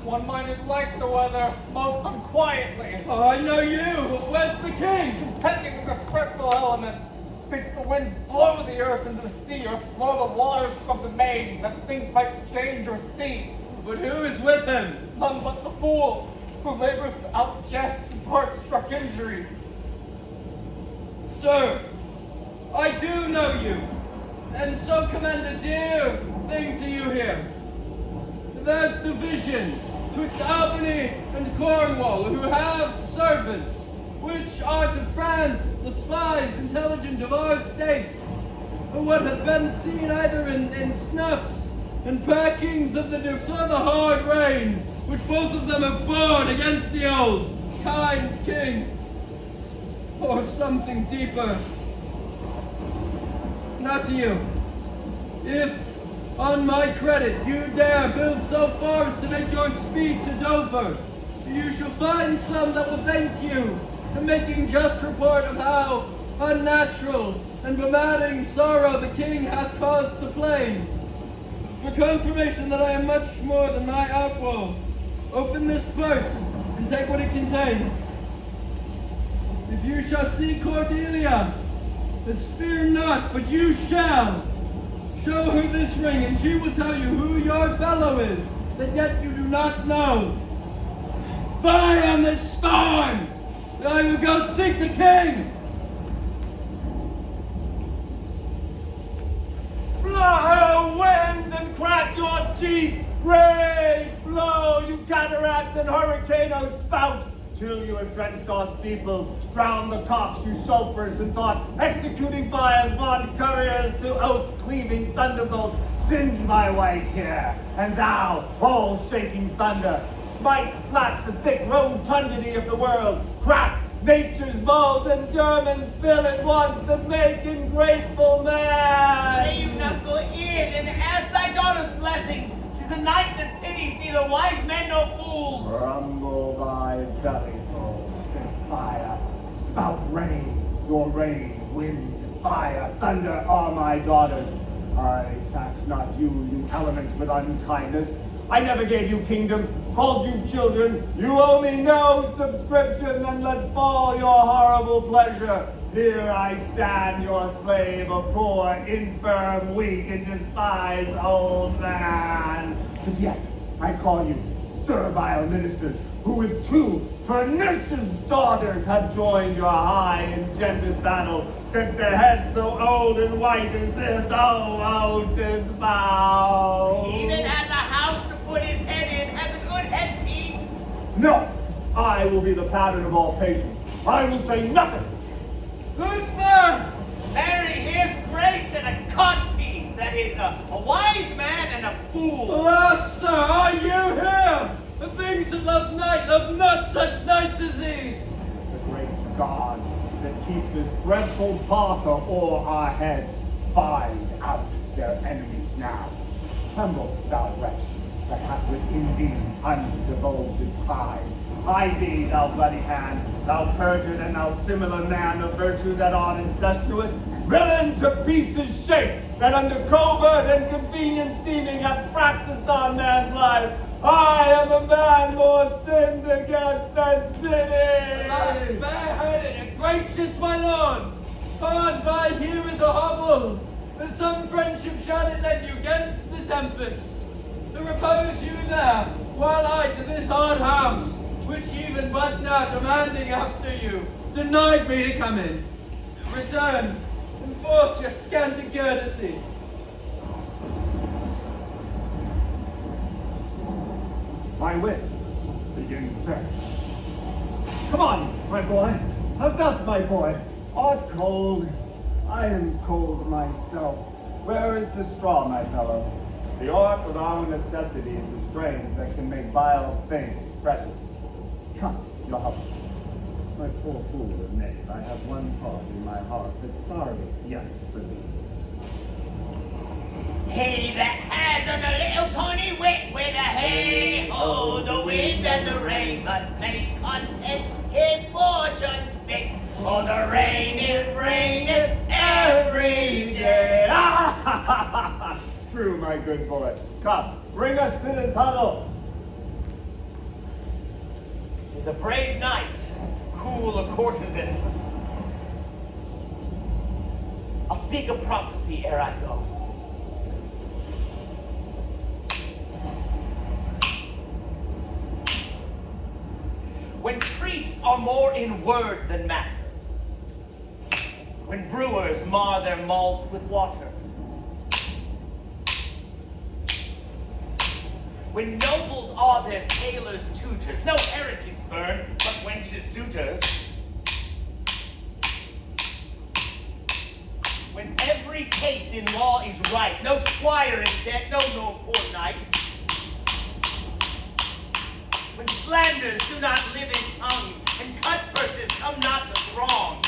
One might have liked the weather most unquietly. Oh, I know you. Where's the king? Contending with the fretful elements. Bids the winds blow the earth into the sea or swell the waters from the main, that things might change or cease. But who is with him? None but the fool, who labors to outjust his heart-struck injuries. Sir, I do know you, and so commend a dear thing to you here. There's division twixt Albany and Cornwall, who have servants, which are to France the spies intelligent of our state, or what hath been seen either in snuffs and packings of the dukes, or the hard rain, which both of them have borne against the old, kind king, or something deeper. Now to you, if on my credit you dare build so far as to make your speed to Dover, you shall find some that will thank you, and making just report of how unnatural and bematting sorrow the king hath caused to plain. For confirmation that I am much more than my outwall, open this purse and take what it contains. If you shall see Cordelia, fear not, but you shall. Show her this ring, and she will tell you who your fellow is, that yet you do not know. Fie on this storm! I will go seek the king! Blow, winds, and crack your cheeks! Rage, blow, you cataracts and hurricanes spout! Till you entrench our steeples, round the cocks you sulphurs and thought, executing fires, von couriers to oath-cleaving thunderbolts, singe my white hair, and thou, all shaking thunder, smite flat the thick rotundity of the world, crack nature's bowls and German spill at once that make ingrateful man. Pray you not go in and ask thy daughter's blessing. 'Tis a night that pities neither wise men nor fools. Rumble thy bellyful, spit fire, spout rain, your rain, wind, fire, thunder are my daughters. I tax not you, you elements, with unkindness. I never gave you kingdom, called you children. You owe me no subscription, then let fall your horrible pleasure. Here I stand, your slave, a poor, infirm, weak, and despised old man. But yet I call you servile ministers, who with two pernicious daughters have joined your high engendered battle against a head so old and white as this. Oh, 'tis foul. He that has a house to put his head in has a good headpiece. No, I will be the pattern of all patience. I will say nothing. Who's there? Mary, here's grace and a codpiece. That is a wise man and a fool. Alas, sir, are you here? The things that love night love not such nights as these. The great gods that keep this dreadful Partha o'er our heads find out their enemies now. Tremble, thou wretch, that hath within thee undivulged hide. Hide thee, thou bloody hand, thou perjured and thou similar man of virtue that art incestuous, villain to pieces shaped, that under covert and convenient seeming hath practiced on man's life. I am a man more sinned against than sinning. Bareheaded and gracious, my lord, hard by here is a hovel. With some friendship shall it lend you against the tempest. To repose you there, while I to this hard house, which even but now demanding after you, denied me to come in. Return, enforce your scanty courtesy. My wits begin to turn. Come on, my boy. How doth my boy? Art cold? I am cold myself. Where is the straw, my fellow? The art of our necessities is strange that can make vile things precious. Come, your help. My poor fool and knave, I have one thought in my heart that's sorry yet for thee. He that has a little tiny wit with a hey-ho, the wind and the rain must make content his fortune's fit. For the rain it raineth every day. True, my good boy. Come, bring us to this huddle. is a brave knight, cool a courtesan. I'll speak a prophecy ere I go. When priests are more in word than matter, when brewers mar their malt with water, when nobles are their tailors' tutors, no heretics burn, but wenches' suitors, when every case in law is right, no squire is dead, no nor poor knight, when slanders do not live in tongues, and cut purses come not to throng,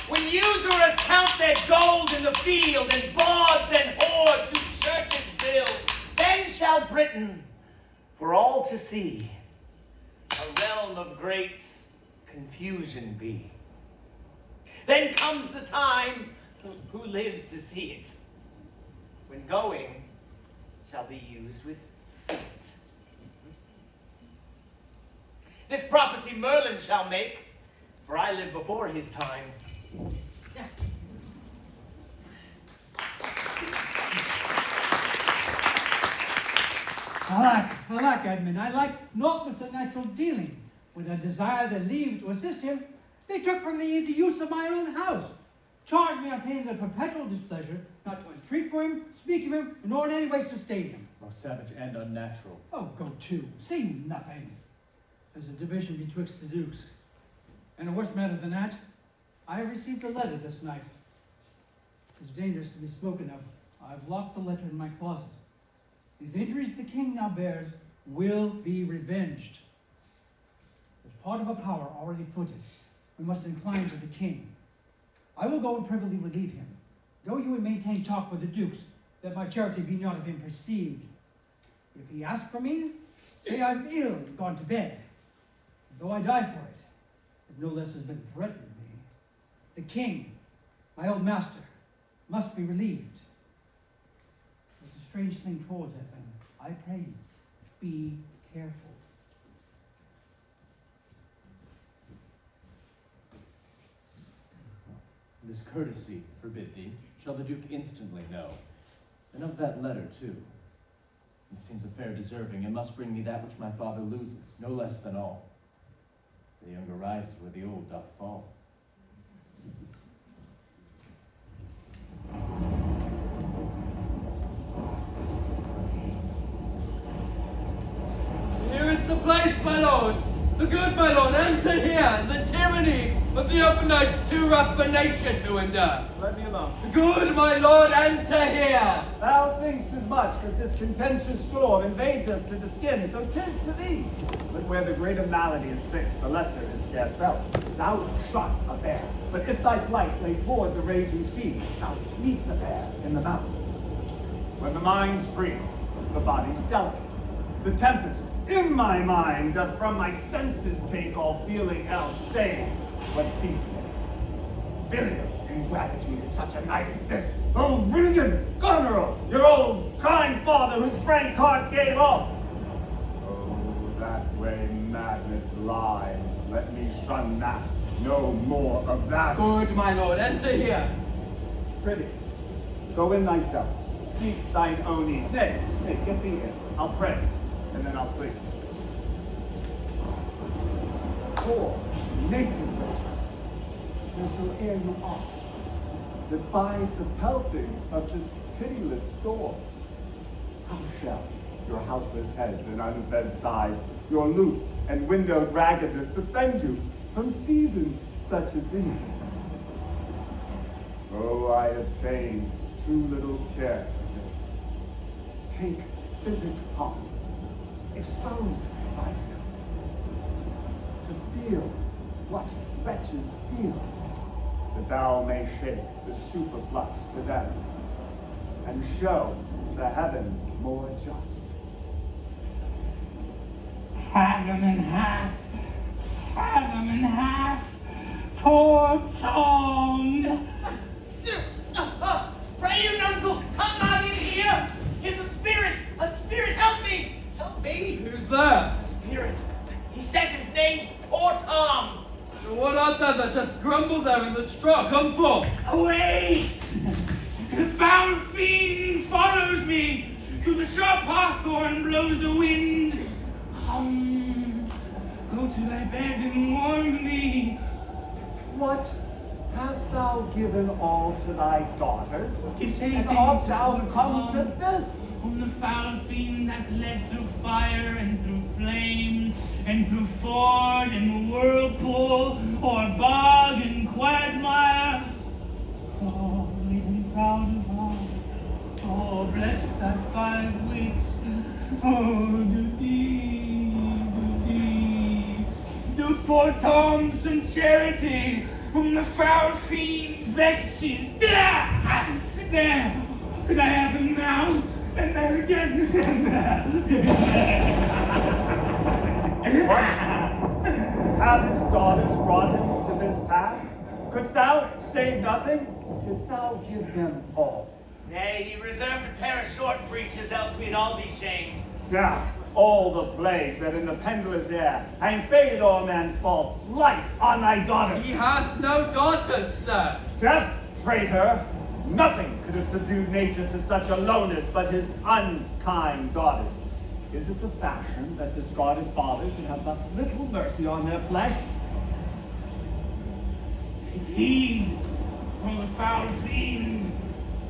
when usurers count their gold in the field, and bawds and whores do churches build, then shall Britain, for all to see, a realm of great confusion be. Then comes the time, who lives to see it, when going shall be used with feet. This prophecy Merlin shall make, for I live before his time. Alack, Edmund, I like not this unnatural dealing. When I desired their leave to assist him, they took from me the use of my own house, charged me on pain of their perpetual displeasure, not to entreat for him, speak of him, nor in any way sustain him. Most savage and unnatural. Oh, go to, say nothing. There's a division betwixt the dukes. And a worse matter than that, I have received a letter this night. It's dangerous to be spoken of. I've locked the letter in my closet. These injuries the king now bears will be revenged. As part of a power already footed, we must incline to the king. I will go and privily relieve him. Go you and maintain talk with the dukes, that my charity be not of him perceived. If he ask for me, say I'm ill and gone to bed. Though I die for it, as no less has been threatened me, the king, my old master, must be relieved. It's a strange thing towards Edmund. I pray you, be careful. This courtesy, forbid thee, shall the Duke instantly know. And of that letter, too. It seems a fair deserving, and must bring me that which my father loses, no less than all. The younger rises where the old doth fall. Here is the place, my lord. The good, my lord, enter here. The tyranny of the open night's too rough for nature to endure. Let me alone. The good, my lord, enter here. Thou thinkst as much that this contentious storm invades us to the skin, so 'tis to thee. But where the greater malady is fixed, the lesser is scarce felt. Thou wilt shot a bear, but if thy flight lay toward the raging sea, thou wouldst meet the bear in the mouth. When the mind's free, the body's delicate. The tempest in my mind doth from my senses take all feeling else, save what beats them. Filial ingratitude in such a night as this. Oh, William Goneril, your old kind father whose frank heart gave up. Oh, that way madness lies. Let me shun that. No more of that. Good, my lord, enter here. Prithee, go in thyself. Seek thine own ease. Nay, get thee in. I'll pray, and then I'll sleep. Poor, naked wretches, and so ere you are, that by the pelting of this pitiless storm, how shall your houseless heads and unfed sighs, your looped and windowed raggedness defend you from seasons such as these? Oh, I have ta'en too little care for this. Take physic upon, expose thyself to feel what wretches feel, that thou may shake the superflux to them, and show the heavens more just. Fathom and half, four-tongued. Pray you, uncle, come out in here. Is a spirit, help me. Help me. Who's there? Spirit, says his name's Poor Tom. What art thou that dost grumble there in the straw? Come forth. Away! The foul fiend follows me. Through the sharp hawthorn blows the wind. Go to thy bed and warm thee. What? Hast thou given all to thy daughters? Give And anything art to thou Poor come to Tom. this? On the foul fiend that led through fire and through flame, and through ford and whirlpool, or bog and quagmire. Oh, leading proud of heart. Oh, bless thy 5 weeks. Oh, do thee. Do poor Tom some charity, whom the foul fiend vexes. There. Could I have him now? And there again. What? Have his daughters brought him to this path? Couldst thou say nothing? Didst thou give them all? Nay, he reserved a pair of short breeches, else we'd all be shamed. Now, all the plagues that in the pendulous air hang faded o'er man's faults, light on thy daughter. He hath no daughters, sir. Death, traitor! Nothing could have subdued nature to such aloneness but his unkind daughters. Is it the fashion that discarded fathers should have thus little mercy on their flesh? Take heed, O the foul fiend.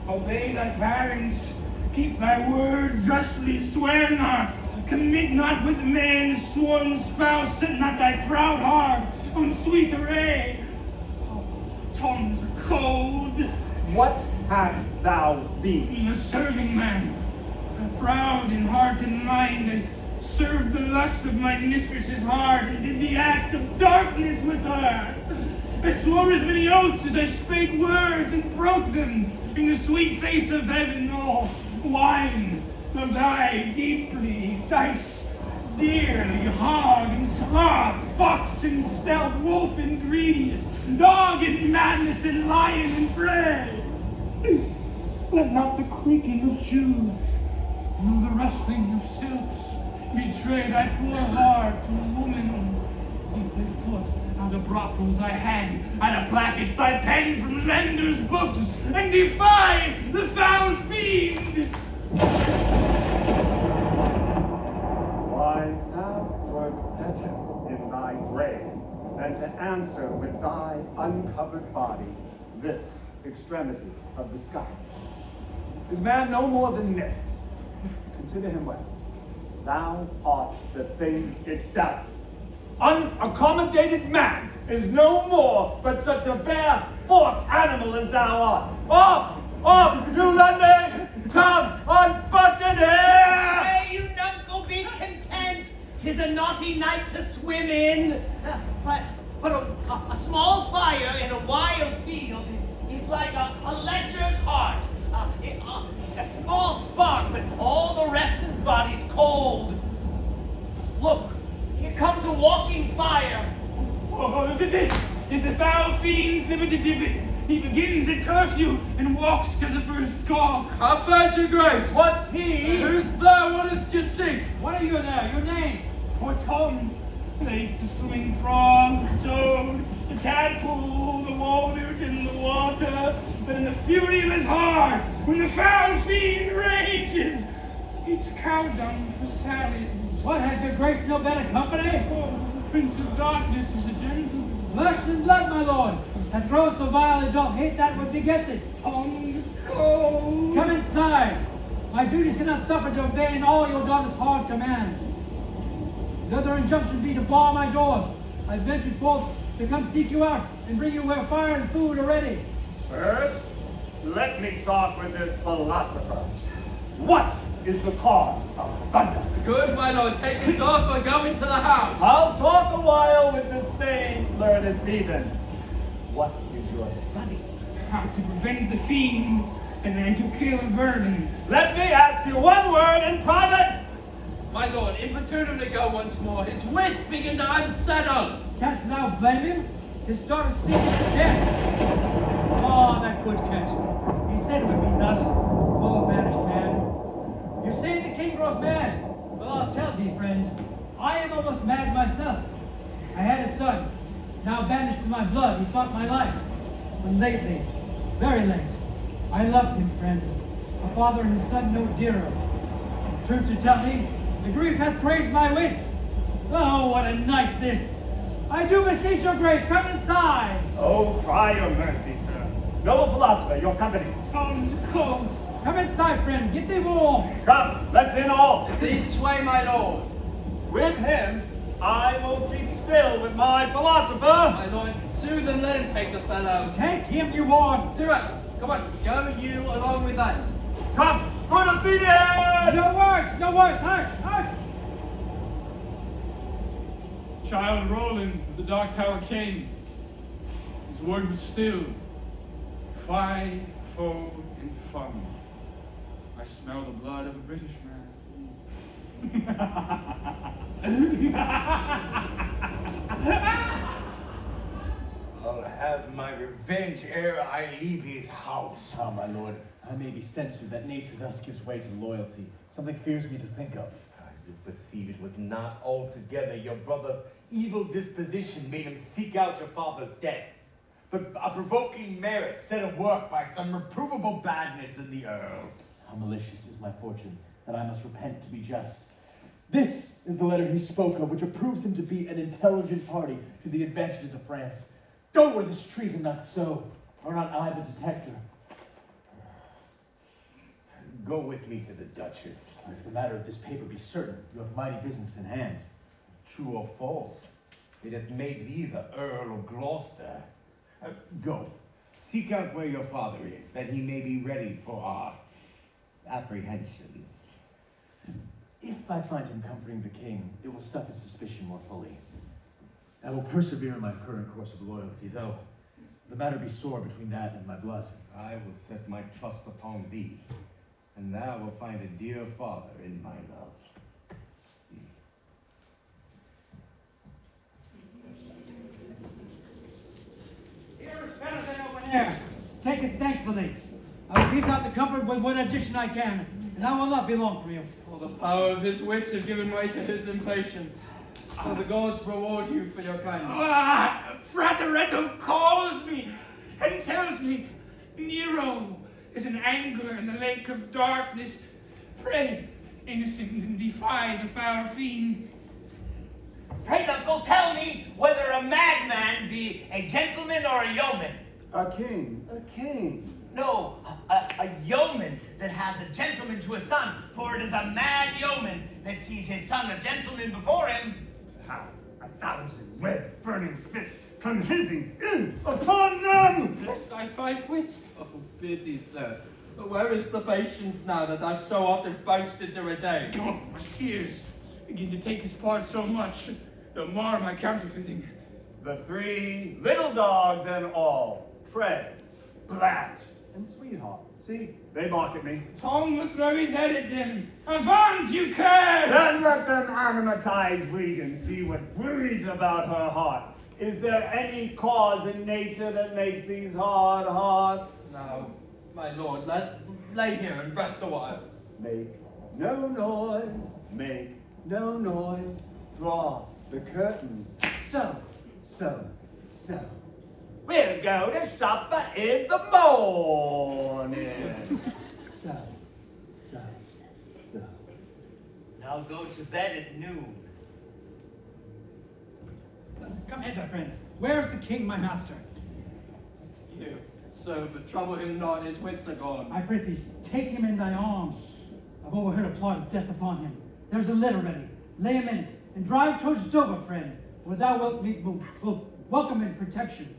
Obey thy parents. Keep thy word justly. Swear not. Commit not with man's sworn spouse. Set not thy proud heart on sweet array. Oh, tongues are cold. What hast thou been? A serving man, proud in heart and mind, I served the lust of my mistress's heart, and did the act of darkness with her. I swore as many oaths as I spake words, and broke them in the sweet face of heaven. Oh, wine of thy deeply, dice dearly, hog and sloth, fox and stealth, wolf and greediness, dog and madness, and lion and prey. Let not the creaking of shoes, nor the rustling of silks betray thy poor heart to woman. Keep thy foot out of brothels, thy hand out of plackets, thy pen from lenders' books, and defy the foul fiend. Why, thou wert better in thy grave than to answer with thy uncovered body this extremity of the sky. Is man no more than this? Consider him well. Thou art the thing itself. Unaccommodated man is no more but such a bare forked animal as thou art. Off! Off, you Lundy! Come on, bucket here! Hey, you nuncle, be content. 'Tis a naughty night to swim in. But a small fire in a wild field is like a lecher's heart. A small spark, but all the rest of his body's cold. Look, here comes a walking fire. Oh, this is the foul fiend. He begins at curfew and walks to the first score. How fares your grace? What's he? Who's there? What is you seek? What are you there? Your names? Poor Tom, like the swimming frog, the toad, the tadpole, the walnut in the water, but in the fury of his heart, when the foul fiend rages, it's cow dung for salads. What, has your grace no better company? Oh, the Prince of Darkness is a gentleman. Flesh and blood, my lord, that grows so vile it don't hate that what begets it. Tongue cold. Come inside. My duties cannot suffer to obey in all your daughter's hard commands. The other injunction be to bar my doors. I ventured forth to come seek you out and bring you where fire and food are ready. First, let me talk with this philosopher. What is the cause of thunder? Good, my lord. Take his offer. Go into the house. I'll talk a while with this same learned Theban. What is your study? How to prevent the fiend, and then to kill Vernon. Let me ask you one word in private. My lord, importune him to go once more. His wits begin to unsettle. Canst thou blame him? His daughter's secret is dead. Ah, that good catch. He said it would be thus. Oh, banished man. You say the king grows mad. Well, I'll tell thee, friend. I am almost mad myself. son, now banished for my blood, he sought my life. When lately, very late, I loved him, friend. A father and his son no dearer. Truth to tell me, the grief hath crazed my wits. Oh, what a night this! I do beseech your grace, come inside! Oh, cry your mercy, sir. Noble philosopher, your company. Tom's cold. Come inside, friend, get thee warm! Come, let's in all. This way, my lord. With him, I will keep still with my philosopher. My lord, soothe and let him take the fellow. Take him, you want! Sirrah, come on, go you along with us. Come, good Athenian! No words, hush, hush! Child Roland of the Dark Tower came. His word was still. Fi, foe, and fun. I smell the blood of a British man. I'll have my revenge ere I leave his house. Ah, my lord, I may be censored that nature thus gives way to loyalty. Something fears me to think of. I do perceive it was not altogether your brother's evil disposition made him seek out your father's death, but a provoking merit set at work by some reprovable badness in the earl. How malicious is my fortune, that I must repent to be just. This is the letter he spoke of, which approves him to be an intelligent party to the advantages of France. Go where this treason not so, or not I the detector. Go with me to the Duchess. If the matter of this paper be certain, you have mighty business in hand. True or false, it hath made thee the Earl of Gloucester. Go, seek out where your father is, that he may be ready for our apprehensions. If I find him comforting the king, it will stuff his suspicion more fully. I will persevere in my current course of loyalty, though the matter be sore between that and my blood. I will set my trust upon thee, and thou wilt find a dear father in my love. Here is better than open air. Take it thankfully. I will piece out the comfort with what addition I can, and I will not be long from you. All the power of his wits have given way to his impatience. May the gods reward you for your kindness. Ah, Frateretto calls me and tells me Nero is an angler in the lake of darkness. Pray, innocent, and defy the foul fiend. Pray, uncle, tell me whether a madman be a gentleman or a yeoman. A king, a king. No, a yeoman that has a gentleman to a son, for it is a mad yeoman that sees his son a gentleman before him. How 1,000 red burning spits come hissing in upon them! Bless thy 5 wits. Oh, pity, sir. But where is the patience now that I've so often boasted to retain? Oh, my tears begin to take his part so much, they'll mar my counterfeiting. The 3 little dogs and all, Tread, Blanche, and Sweetheart. See, they mock at me. Tom will throw his head at them. Avaunt, you curse! Then let them animatize Regan, see what breeds about her heart. Is there any cause in nature that makes these hard hearts? Now, my lord, lay here and rest a while. Make no noise, make no noise. Draw the curtains. So. We'll go to supper in the morning. So. I'll go to bed at noon. Come hither, friend. Where is the king, my master? Here, so, but trouble him not, his wits are gone. I pray thee, take him in thy arms. I've overheard a plot of death upon him. There's a litter ready. Lay him in it, and drive towards Dover, friend, for thou wilt welcome in protection.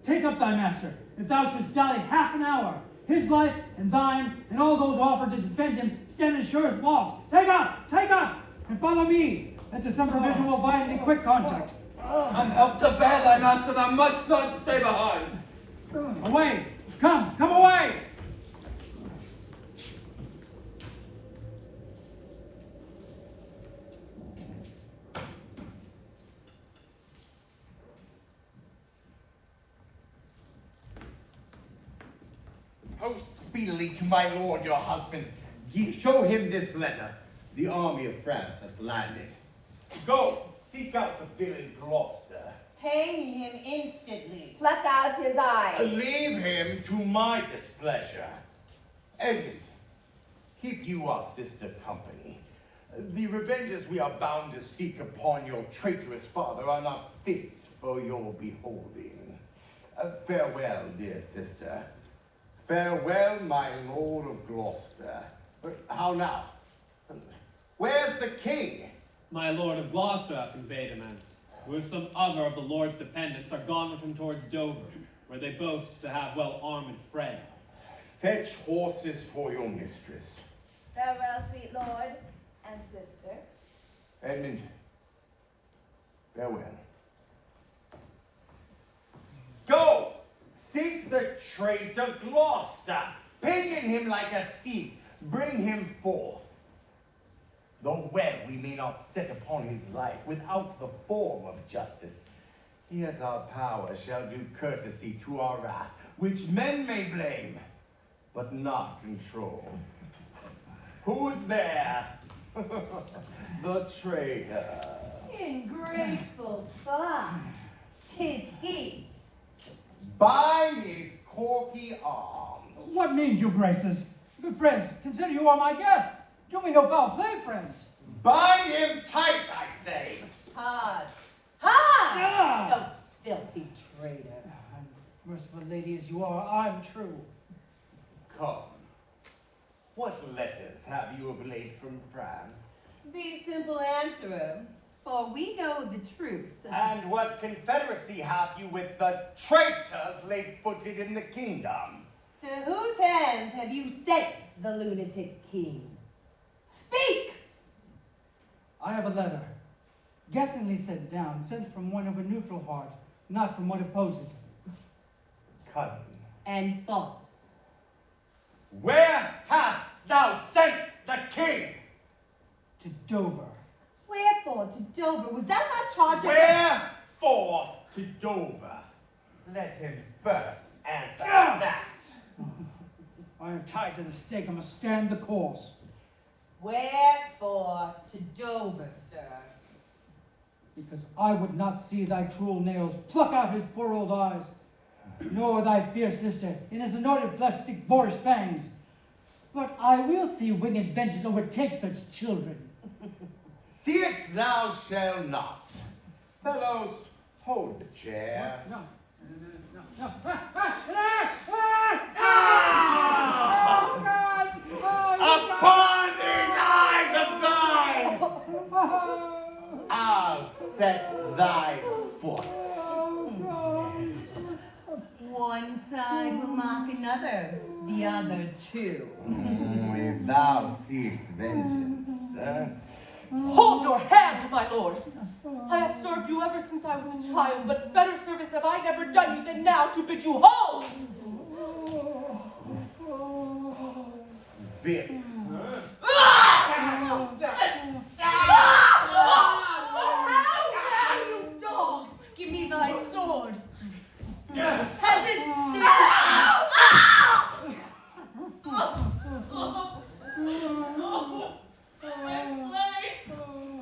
Take up thy master, if thou shouldst dally half an hour. His life and thine, and all those offered to defend him, stand as sure as lost. Take up, and follow me, that to some provision will bind thee quick contact. And help to bear thy master, thou must not stay behind. Away, come away! Post speedily to my lord your husband. Show him this letter. The army of France has landed. Go, seek out the villain Gloucester. Hang him instantly. Pluck out his eyes. Leave him to my displeasure. Edmund, keep you our sister company. The revenges we are bound to seek upon your traitorous father are not fit for your beholding. Farewell, dear sister. Farewell, my lord of Gloucester. How now? Where's the king? My lord of Gloucester hath conveyed him hence, with some other of the lord's dependents are gone with him towards Dover, where they boast to have well-armed friends. Fetch horses for your mistress. Farewell, sweet lord and sister. Edmund, farewell. Go! Seek the traitor Gloucester. Pinion him like a thief. Bring him forth. Though well we may not set upon his life without the form of justice, yet our power shall do courtesy to our wrath, which men may blame, but not control. Who's there? The traitor. Ingrateful fox. 'Tis he. Bind his corky arms. What mean you, graces? Good friends, consider you are my guests. Do me no foul play, friends. Bind him tight, I say. Hard. Hard! Ah! No filthy traitor. And merciful lady as you are, I'm true. Come. What letters have you of late from France? Be simple answerer, for we know the truth. And what confederacy hath you with the traitors laid footed in the kingdom? To whose hands have you sent the lunatic king? Speak! I have a letter, guessingly sent down, sent from one of a neutral heart, not from one opposed. Cunning. And false. Where hast thou sent the king? To Dover. Wherefore to Dover? Was that not charged? Wherefore to Dover? Let him first answer that. I am tied to the stake, I must stand the course. Wherefore to Dover, sir? Because I would not see thy cruel nails pluck out his poor old eyes, nor thy fierce sister in his anointed flesh stick boarish fangs. But I will see winged vengeance overtake such children. See it thou shalt not. Fellows, hold the chair. No. Upon these eyes of thine, I'll set thy foot. One side will mock another, the other too. If thou seest vengeance, Hold your hand, my lord. I have served you ever since I was a child, but better service have I never done you than now to bid you hold. Vic. How dare you, dog? Give me thy sword. Has it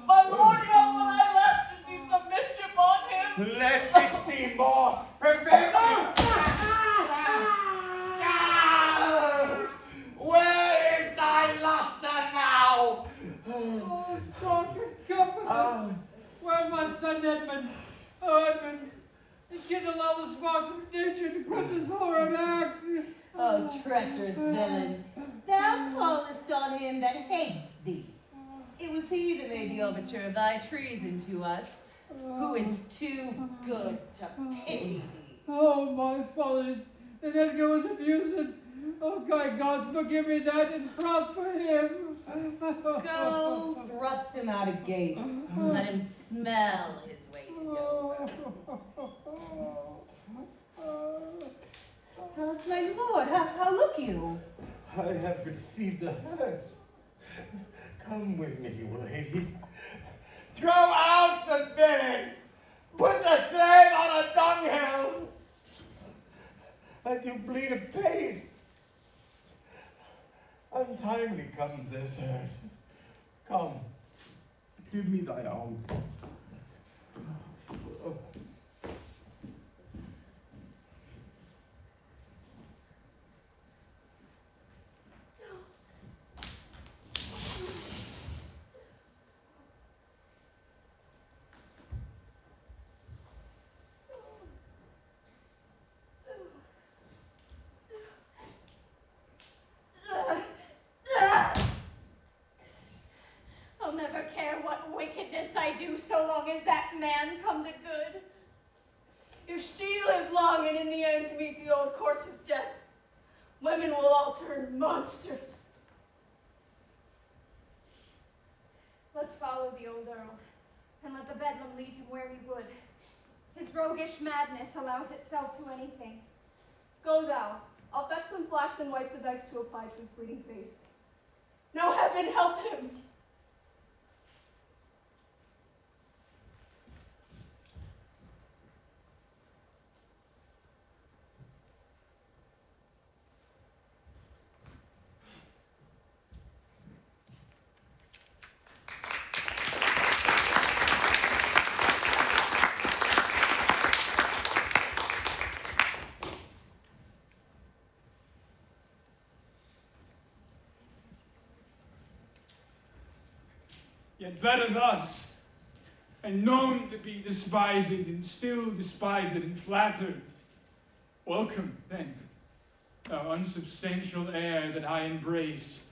My lord, yet will I left to see some mischief on him. Lest it see more, prevent me. Where is thy luster now? Oh, Doctor, comfort us. Where's my son Edmund? Oh, Edmund, kindle all the sparks of nature to quit this horrid act. Oh, treacherous villain, thou callest on him that hates thee. It was he that made the overture of thy treason to us, who is too good to pity thee. Oh, my follies, that Edgar was abused. Oh, God, forgive me that and prosper him. Go thrust him out of gates. Let him smell his way to Dover. How's my lord? How look you? I have received a hurt. Come with me, lady. Throw out the villain! Put the slave on a dunghill! And you bleed apace. Untimely comes this hurt. Come, Give me thy own. I'll never care what wickedness I do so long as that man come to good. If she live long and in the end to meet the old course of death, women will all turn monsters. Let's follow the old earl, and let the bedlam lead him where we would. His roguish madness allows itself to anything. Go thou. I'll fetch some flax and whites of eggs to apply to his bleeding face. No heaven help him! Yet better thus, and known to be despised, and still despised and flattered. Welcome, then, thou unsubstantial heir that I embrace.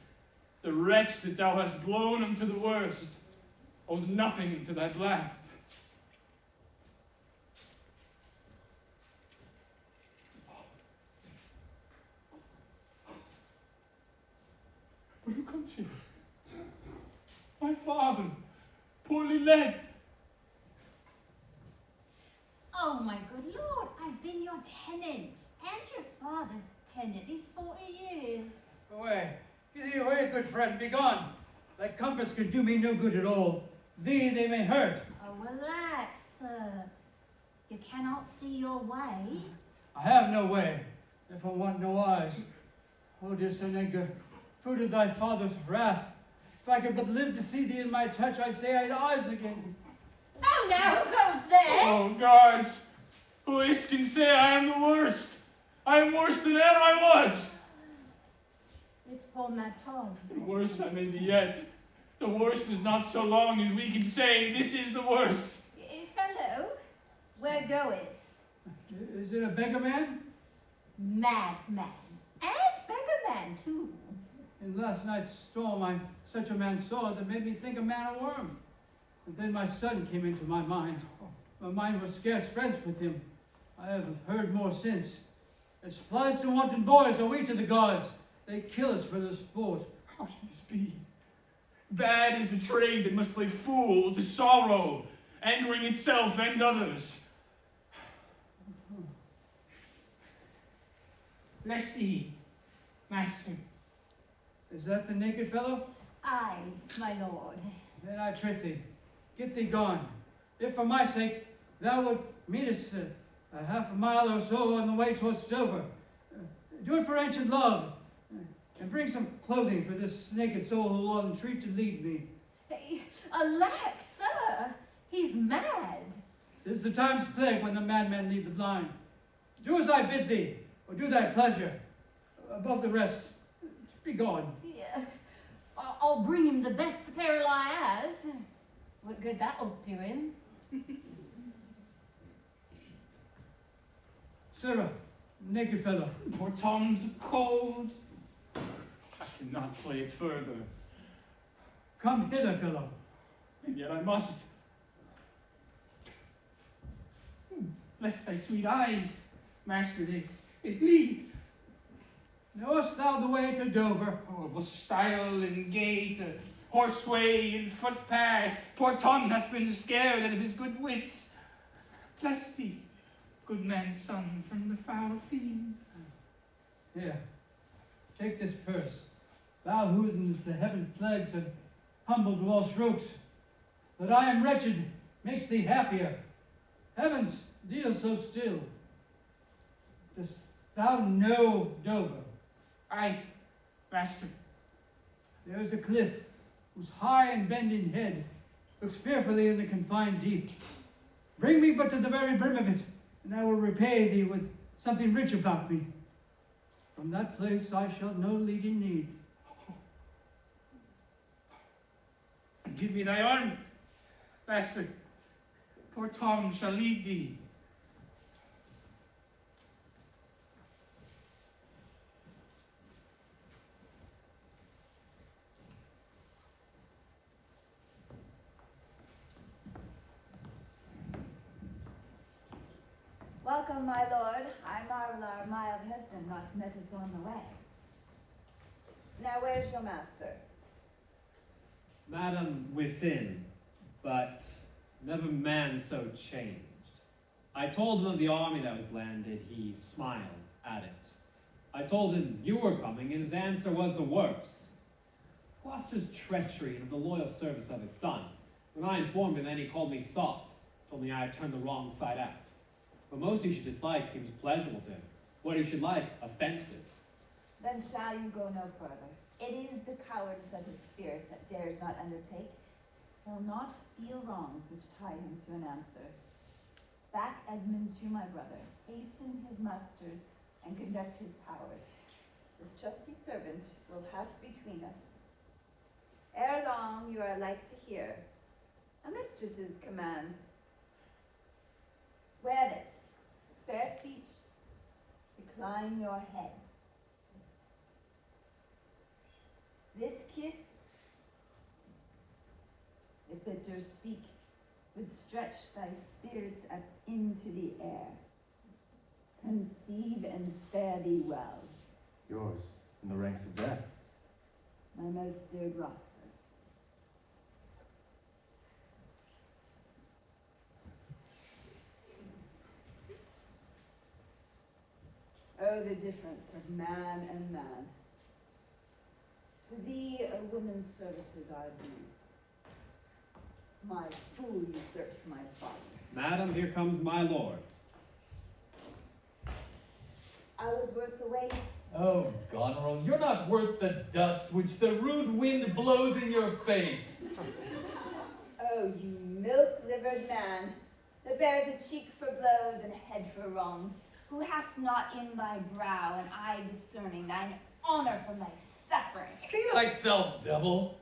The wretch that thou hast blown unto the worst owes nothing to thy blast. But who comes here? My father, poorly led. Oh, my good lord, I've been your tenant, and your father's tenant these 40 years. Away, get thee away, good friend, be gone. Thy comforts can do me no good at all. Thee they may hurt. Oh, relax, sir. You cannot see your way. I have no way, if I want no eyes. Oh, dear Sir Edgar, fruit of thy father's wrath. If I could but live to see thee in my touch, I'd say I'd eyes again. Oh, now who goes there? Oh, guards, police can say I am the worst. I am worse than ever I was. It's poor Tom. And worse I may be yet. The worst is not so long as we can say this is the worst. Fellow, where goest? Is it a beggar man? Madman. And beggar man, too. In last night's storm, I such a man saw that made me think a man a worm. And then my son came into my mind. My mind was scarce friends with him. I have heard more since. As flies to wanton boys are we to the gods. They kill us for the sport. How can this be? Bad is the trade that must play fool to sorrow, angering itself and others. Bless thee, master. Is that the naked fellow? Aye, my lord. Then I prithee, get thee gone. If for my sake thou would meet us a half a mile or so on the way towards Dover, do it for ancient love, and bring some clothing for this naked soul who will entreat to lead me. Alack, sir, he's mad. 'Tis the time's plague when the madmen lead the blind. Do as I bid thee, or do thy pleasure. Above the rest, be gone. Yeah. I'll bring him the best apparel I have. What good that'll do him. Sirrah, naked fellow. Poor Tom's cold. I cannot play it further. Come hither, fellow. And yet I must. Bless thy sweet eyes, master, they bleed. Knowest thou the way to Dover? Oh, with stile and gate, horseway and footpath. Poor Tom hath been scared out of his good wits. Bless thee, good man's son, from the foul fiend. Here, take this purse. Thou whom the heaven plagues have humbled to all strokes. That I am wretched makes thee happier. Heavens, deal so still. Dost thou know Dover? Aye, master. There is a cliff whose high and bending head looks fearfully in the confined deep. Bring me but to the very brim of it, and I will repay thee with something rich about me. From that place I shall no leading need. Give me thy arm, master. Poor Tom shall lead thee. Welcome, my lord. I marvel our mild husband not met us on the way. Now, where's your master? Madam, within, but never man so changed. I told him of the army that was landed, he smiled at it. I told him you were coming, and his answer was the worse. Gloucester's treachery and of the loyal service of his son. When I informed him, then he called me soft, told me I had turned the wrong side out. But most he should dislike seems pleasurable to him. What he should like, offensive. Then shall you go no further. It is the cowardice of his spirit that dares not undertake. He'll not feel wrongs which tie him to an answer. Back Edmund to my brother, hasten his musters, and conduct his powers. This trusty servant will pass between us. Ere long you are like to hear a mistress's command. Wear this, spare speech, decline your head. This kiss, if it durst speak, would stretch thy spirits up into the air. Conceive and fare thee well, Yours, in the ranks of death. my most dear Gloucester. Oh, the difference of man and man. To thee a woman's services are due. My fool usurps my father. Madam, here comes my lord. I was worth the wait. Oh, Goneril, you're not worth the dust which the rude wind blows in your face. Oh, you milk-livered man, that bears a cheek for blows and a head for wrongs, who hast not in thy brow an eye discerning thine honor from thy suffering. See thyself, devil.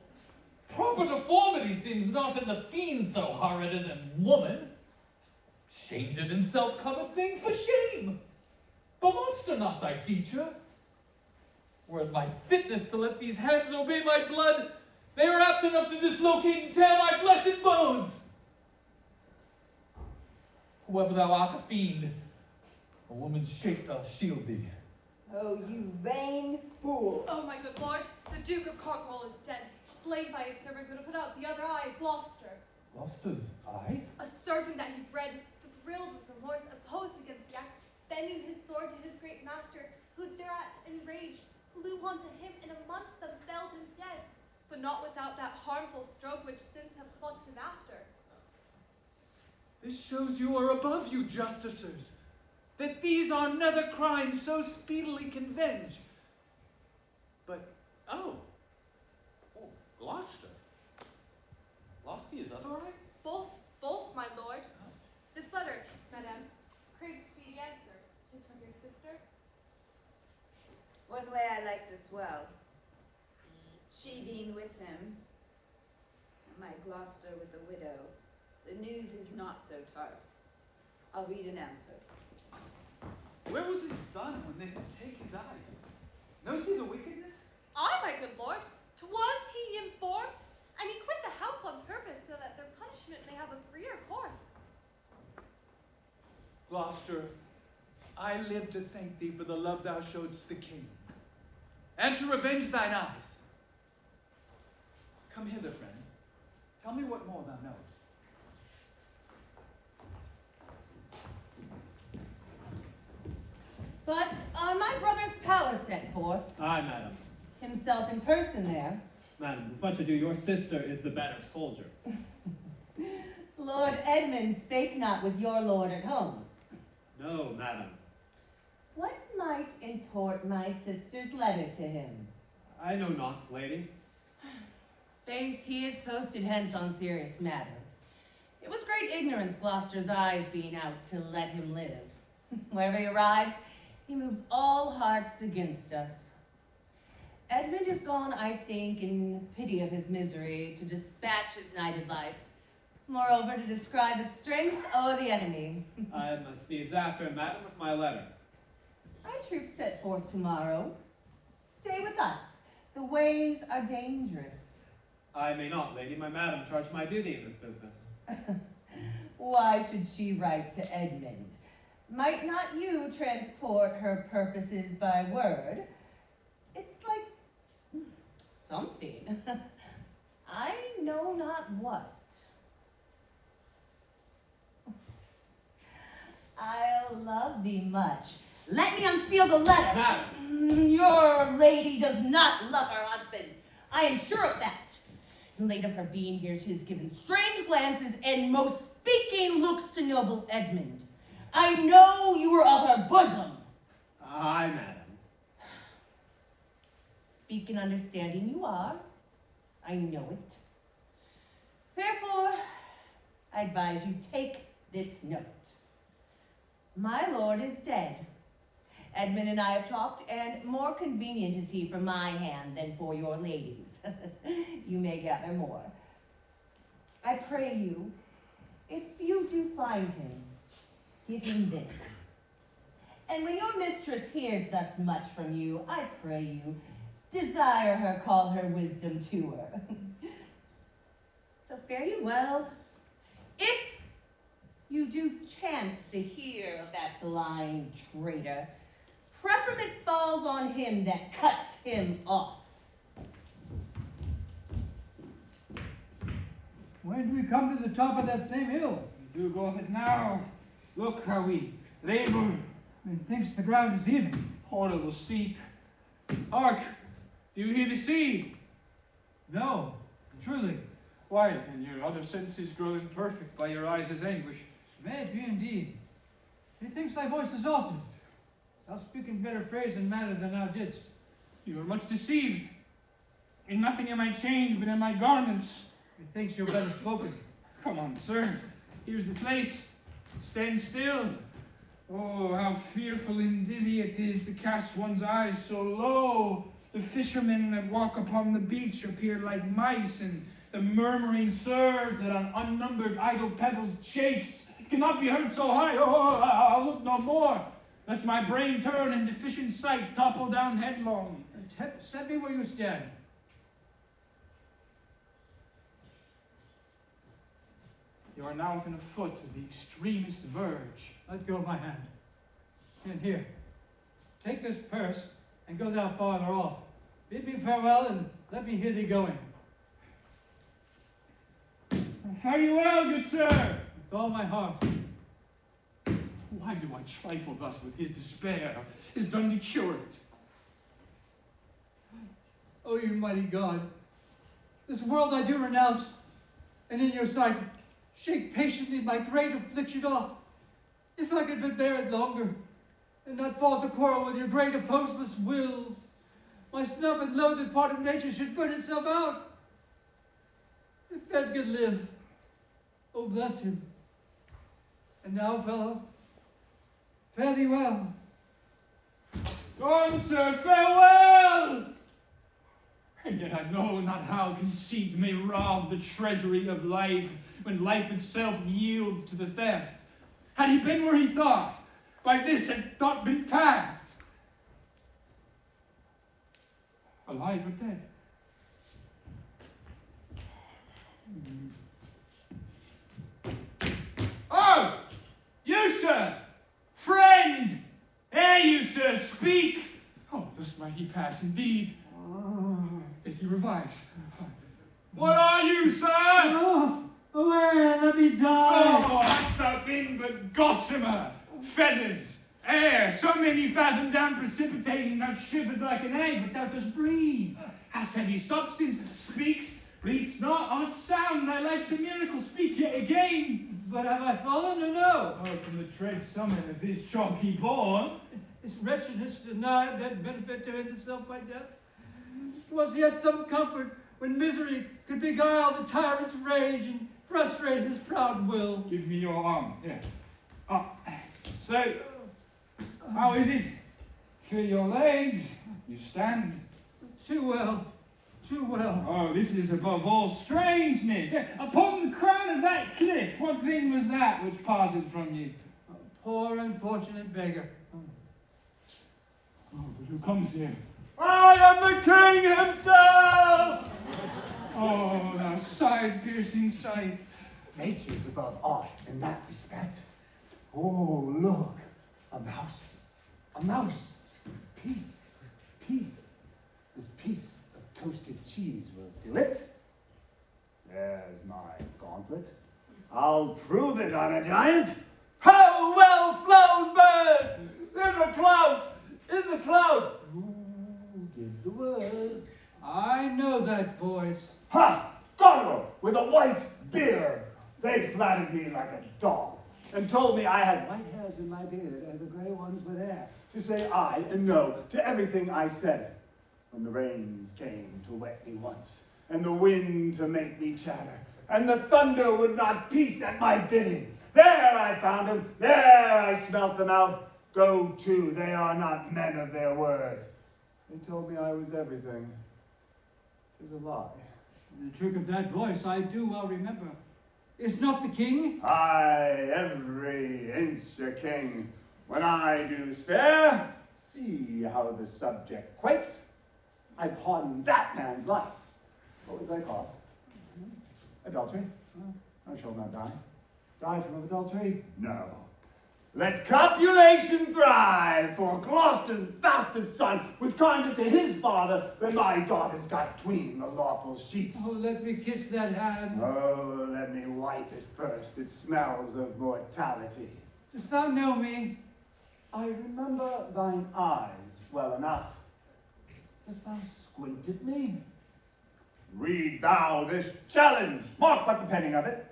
Proper deformity seems not in the fiend so horrid as in woman. Changed in self come a thing for shame. The monster not thy feature. Were it my fitness to let these hands obey my blood, they are apt enough to dislocate and tear my flesh and bones. Whoever thou art a fiend, a woman's shape doth shield thee. Oh, you vain fool. Oh, my good lord, the Duke of Cornwall is dead, slain by his servant who put out the other eye of Gloucester. Gloucester's eye? A servant that he bred, thrilled with remorse, opposed against the act, bending his sword to his great master, who thereat enraged, flew onto him and amongst them felled him dead, but not without that harmful stroke which since have plucked him after. This shows you are above you justicers, that these are nether crimes so speedily convenge. But, oh, Gloucester. Lost he his other eye? Both, my lord. This letter, madame, craves a speedy answer. 'Tis from your sister. One way I like this well. She being with him, and my Gloucester with the widow, the news is not so tart. I'll read an answer. Where was his son when they take his eyes? Knows he the wickedness? Aye, my good lord. 'Twas he informed, and he quit the house on purpose so that their punishment may have a freer course. Gloucester, I live to thank thee for the love thou showedst the king, and to revenge thine eyes. Come hither, friend. Tell me what more thou knowest. But are my brother's palace set forth? Aye, madam. Himself in person there. Madam, with much ado, your sister is the better soldier. Lord Edmund spake not with your lord at home. No, madam. What might import my sister's letter to him? I know not, lady. Faith, he is posted hence on serious matter. It was great ignorance Gloucester's eyes being out to let him live. Wherever he arrives, he moves all hearts against us. Edmund is gone, I think, in pity of his misery, to dispatch his knighted life. Moreover, to descry the strength of the enemy. I must needs after him, madam, with my letter. Our troops set forth tomorrow. Stay with us. The ways are dangerous. I may not, lady. My madam charged my duty in this business. Why should she write to Edmund? Might not you transport her purposes by word? It's like something. I know not what. I'll love thee much. Let me unseal the letter. Madam. Your lady does not love her husband. I am sure of that. Late of her being here, she has given strange glances and most speaking looks to noble Edmund. I know you are of her bosom. Aye, madam. Speak and understanding you are. I know it. Therefore, I advise you take this note. My lord is dead. Edmund and I have talked, and more convenient is he for my hand than for your lady's. You may gather more. I pray you, if you do find him, give him this. And when your mistress hears thus much from you, I pray you, desire her, call her wisdom to her. So fare you well. If you do chance to hear of that blind traitor, preferment falls on him that cuts him off. When do we come to the top of that same hill? We do go up it now. Look how we labor. Methinks the ground is even. Horrible steep. Hark! Do you hear the sea? No, truly. Why, can your other senses grow imperfect by your eyes' anguish? May it be indeed. Methinks thy voice is altered. Thou speak in better phrase and manner than thou didst. You are much deceived. In nothing am I changed but in my garments. Methinks you're better spoken. Come on, sir. Here's the place. Stand still. Oh, how fearful and dizzy it is to cast one's eyes so low. The fishermen that walk upon the beach appear like mice, and the murmuring surf that on unnumbered idle pebbles chafes cannot be heard so high. Oh, I'll look no more, lest my brain turn and deficient sight topple down headlong. Set me where you stand. You are now within a foot of the extremest verge. Let go of my hand. And here, take this purse and go thou farther off. Bid me farewell and let me hear thee going. Fare you well, good sir. With all my heart. Why do I trifle thus with his despair? Is done to cure it. O you mighty God, this world I do renounce, and in your sight shake patiently my great affliction off. If I could but bear it longer, and not fall to quarrel with your great opposeless wills, my snuff and loathed part of nature should burn itself out. If that could live, oh bless him. And now, fellow, fare thee well. Go on, sir, farewell! And yet I know not how conceit may rob the treasury of life when life itself yields to the theft. Had he been where he thought, by this had thought been past. Alive or dead? Oh! You, sir! Friend! Ere you, sir, speak! Oh, thus might he pass indeed. If he revives. What are you, sir? Oh, away, let me die. Oh, hast thou been but gossamer, feathers, air, so many fathom down precipitating, not shivered like an egg, but thou dost breathe. Hast heavy substance, speaks, bleats not, art sound, thy life's a miracle, speak yet again. But have I fallen or no? Oh, from the dread summit of this chalky born. Is wretchedness denied that benefit to himself by death? Was yet some comfort when misery could beguile the tyrant's rage and frustrate his proud will. Give me your arm. Here. So, how is it? Feel your legs. You stand. Too well. Too well. Oh, this is above all strangeness. Upon the crown of that cliff, what thing was that which parted from you? A poor unfortunate beggar. Oh, but who comes here? I am the king himself! Oh, thou side-piercing sight. Nature's above art in that respect. Oh, look, a mouse. A mouse. Peace. Peace. This piece of toasted cheese will do it. There's my gauntlet. I'll prove it on a giant. How well flown bird! In the cloud! In the cloud! Who give the word? I know that voice. Ha! Goneril with a white beard. They flattered me like a dog and told me I had white hairs in my beard and the gray ones were there to say aye and no to everything I said. When the rains came to wet me once, and the wind to make me chatter, and the thunder would not peace at my bidding, there I found them, there I smelt them out. Go to, they are not men of their words. They told me I was everything. 'Tis a lie. The trick of that voice I do well remember. Is not the king? Aye, every inch a king. When I do stare, see how the subject quakes. I pardon that man's life. What was thy cause? Adultery? I shall not die. Die from adultery? No. Let copulation thrive, for Gloucester's bastard son was kinder to his father than my daughters got 'tween the lawful sheets. Oh, let me kiss that hand. Oh, let me wipe it first. It smells of mortality. Dost thou know me? I remember thine eyes well enough. Dost thou squint at me? Read thou this challenge. Mark but the penning of it.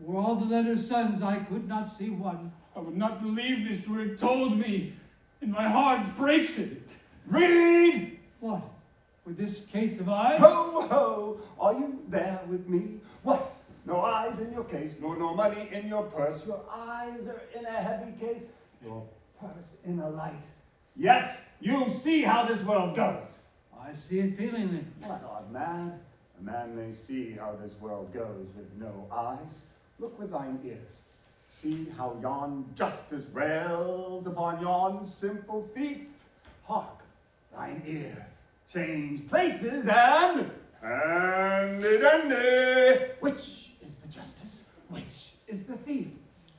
Were all the letters suns, I could not see one. I would not believe this were it told me, and my heart breaks at it. Read! What? With this case of eyes? Ho, ho! Are you there with me? What? No eyes in your case, nor no money in your purse. Your eyes are in a heavy case, your purse in a light. Yet you see how this world goes. I see it feelingly. What art mad? A man may see how this world goes with no eyes. Look with thine ears. See how yon justice rails upon yon simple thief. Hark, thine ear. Change places and handy-dandy. Which is the justice? Which is the thief?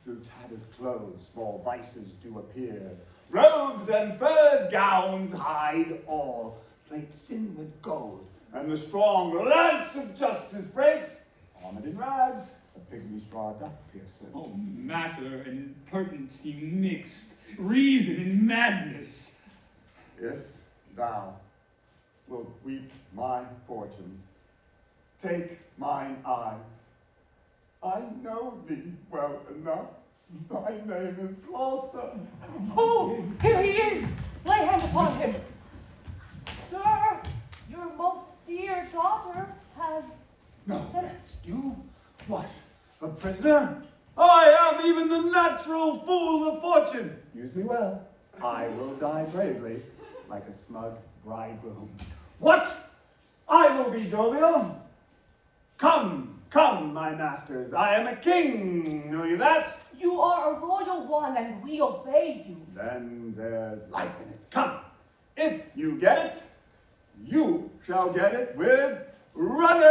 Through tattered clothes, small vices do appear. Robes and furred gowns hide all. Plate sin with gold, and the strong lance of justice breaks. Armored in rags, a pygmy straw doth pierce it. Oh, matter and pertinency mixed, reason and madness. If thou wilt weep my fortunes, take mine eyes. I know thee well enough. Thy name is Gloucester. Oh, here he is! Lay hand upon him. Sir, your most dear daughter has... No, that's you. What, a prisoner? I am even the natural fool of fortune. Use me well. I will die bravely, like a smug bridegroom. What? I will be jovial. Come, come, my masters. I am a king. Know you that? You are a royal one, and we obey you. Then there's life in it. Come. If you get it, you shall get it with running.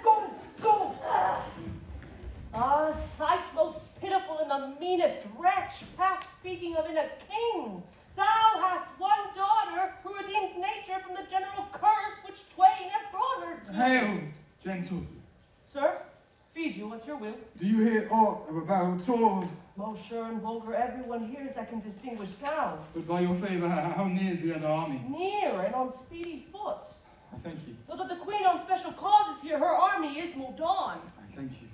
Go, go. Ah, sight most pitiful in the meanest wretch, past speaking of in a king. Thou hast one daughter who redeems nature from the general curse which twain have brought her to. Hail, gentle. Sir, speed you, what's your will? Do you hear aught of a battle sword? Most sure and vulgar everyone hears that can distinguish sound. But by your favor, how near is the other army? Near and on speedy foot. I thank you. Though that the queen on special cause is here, her army is moved on. I thank you.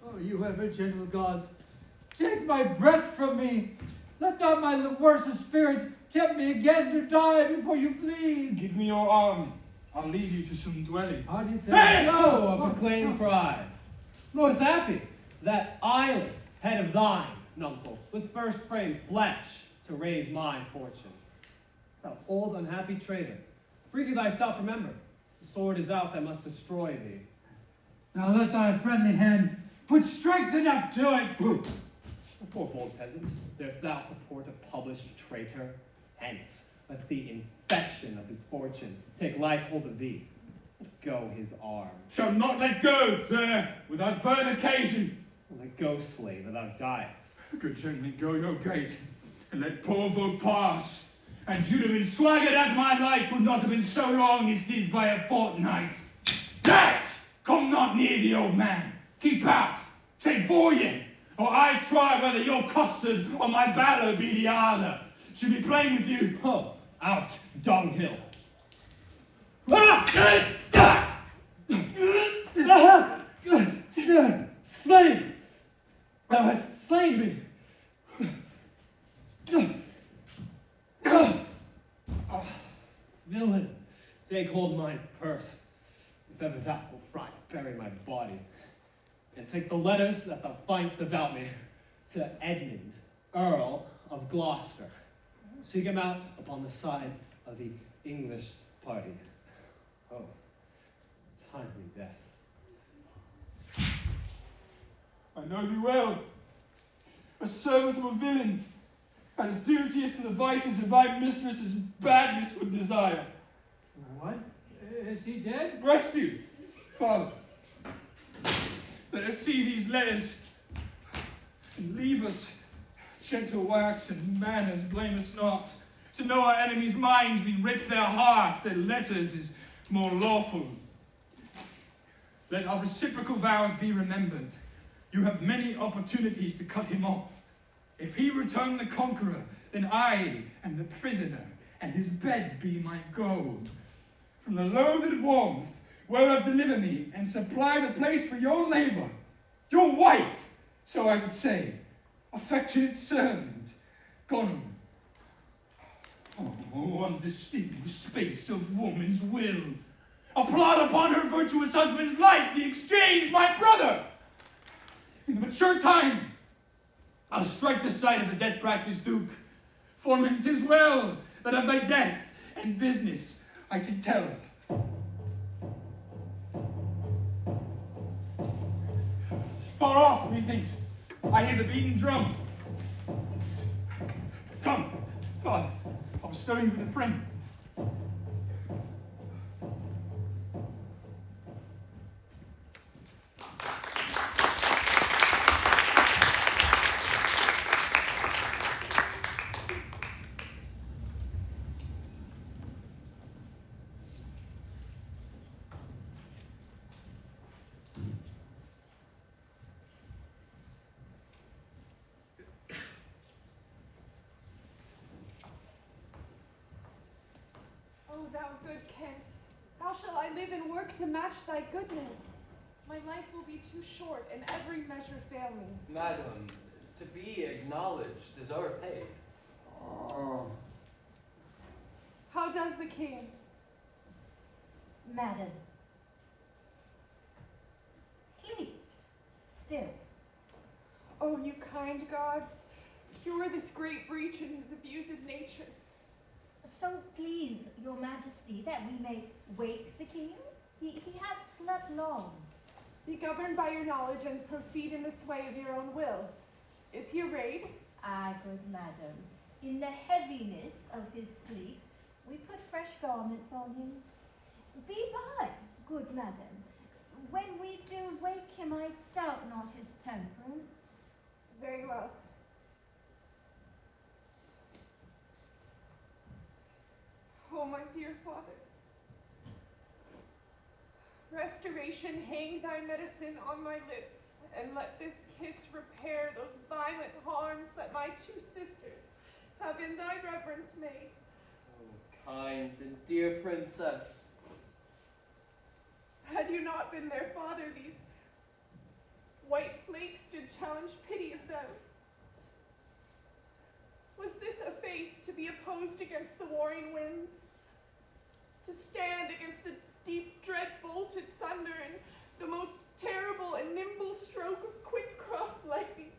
Oh, you ever gentle gods, take my breath from me. Let not my worst of spirits tempt me again to die before you please. Give me your arm. I'll lead you to some dwelling. How do you think? Hello, a proclaimed prize. Most happy that eyeless head of thine, nuncle, was first framed flesh to raise my fortune. Thou old unhappy traitor, briefly thyself remember, the sword is out that must destroy thee. Now let thy friendly hand put strength enough to it. Poor bold peasant, darest thou support a published traitor? Hence, lest the infection of his fortune take like hold of thee. Let go his arm. Shall not let go, sir, without further occasion. Let go, slave, or thou diest. Good gentlemen, go your gate, and let poor folk pass. And you'd have been swaggered as my life would not have been so long as 'tis by a fortnight. That! Come not near the old man. Keep out. Take for ye, or I try whether your custard or my valor be the harder. Should be playing with you. Oh, out, dunghill. Slave! Thou hast slain me! Villain, take hold mine purse, if ever thou wilt fry bury my body, and take the letters that thou find'st about me to Edmund, Earl of Gloucester. Seek him out upon the side of the English party. Oh, timely death. I know you well. A serviceable villain, as duteous to the vices of thy mistress as badness would desire. What? Is he dead? Rest you, father. Let us see these letters, and leave us gentle wax and manners blame us not. To know our enemies' minds, we rip their hearts, their letters is more lawful. Let our reciprocal vows be remembered. You have many opportunities to cut him off. If he return the conqueror, then I am the prisoner, and his bed be my gold. From the loathed warmth whereof deliver me, and supply the place for your labor. Your wife, so I would say, affectionate servant, Goneril. Oh, undistinguished space of woman's will. Applaud upon her virtuous husband's life, the exchange, my brother. In the mature time, I'll strike the sight of the death-practiced Duke. For 'tis well that of thy death and business I can tell. Far off, methinks, I hear the beating drum. Come, father, I'll bestow you with a friend. O thou good Kent, how shall I live and work to match thy goodness? My life will be too short, and every measure fail me. Madam, to be acknowledged is o'erpaid. How does the king? Madam. Sleeps. Still. Oh, you kind gods, cure this great breach in his abusive nature. So please, your majesty, that we may wake the king. He hath slept long. Be governed by your knowledge and proceed in the sway of your own will. Is he arrayed? Aye, good madam. In the heaviness of his sleep, we put fresh garments on him. Be by, good madam. When we do wake him, I doubt not his temperance. Very well. Oh, my dear father. Restoration, hang thy medicine on my lips, and let this kiss repair those violent harms that my two sisters have in thy reverence made. Oh, kind and dear princess. Had you not been their father, these white flakes did challenge pity of them. Was this a face to be opposed against the warring winds? to stand against the deep dread bolted thunder and the most terrible and nimble stroke of quick cross lightning,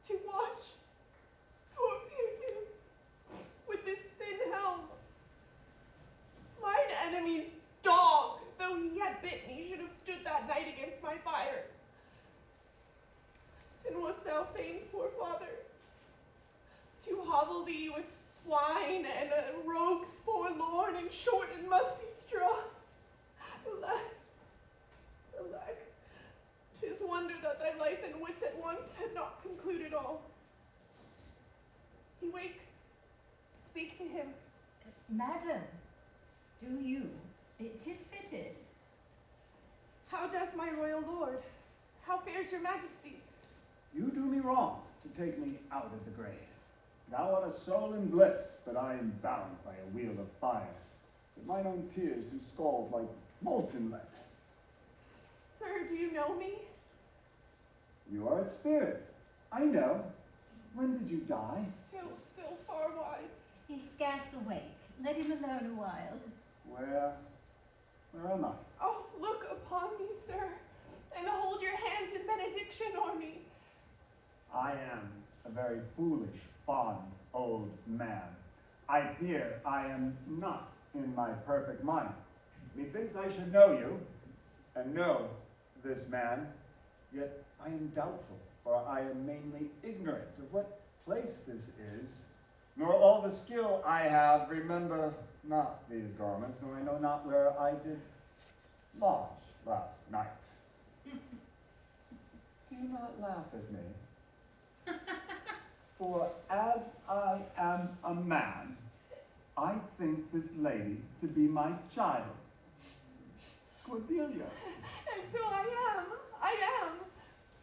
to watch poor Peter with this thin helm. Mine enemy's dog, though he had bit me, should have stood that night against my fire. And wast thou fain, poor father, to hovel thee with swine and rogues forlorn in short and musty straw? Alack, alack, 'tis wonder that thy life and wits at once had not concluded all. He wakes. Speak to him. Madam, do you? It is fittest. How does my royal lord? How fares your majesty? You do me wrong to take me out of the grave. Thou art a soul in bliss, but I am bound by a wheel of fire, that mine own tears do scald like molten lead. Sir, do you know me? You are a spirit. I know. When did you die? Still far wide. He's scarce awake. Let him alone a while. Where am I? Oh, look upon me, sir, and hold your hands in benediction o'er me. I am a very foolish, fond old man. I fear I am not in my perfect mind. Methinks I should know you, and know this man, yet I am doubtful, for I am mainly ignorant of what place this is, nor all the skill I have remember not these garments, nor I know not where I did lodge last night. Do not laugh at me. For as I am a man, I think this lady to be my child, Cordelia. And so I am.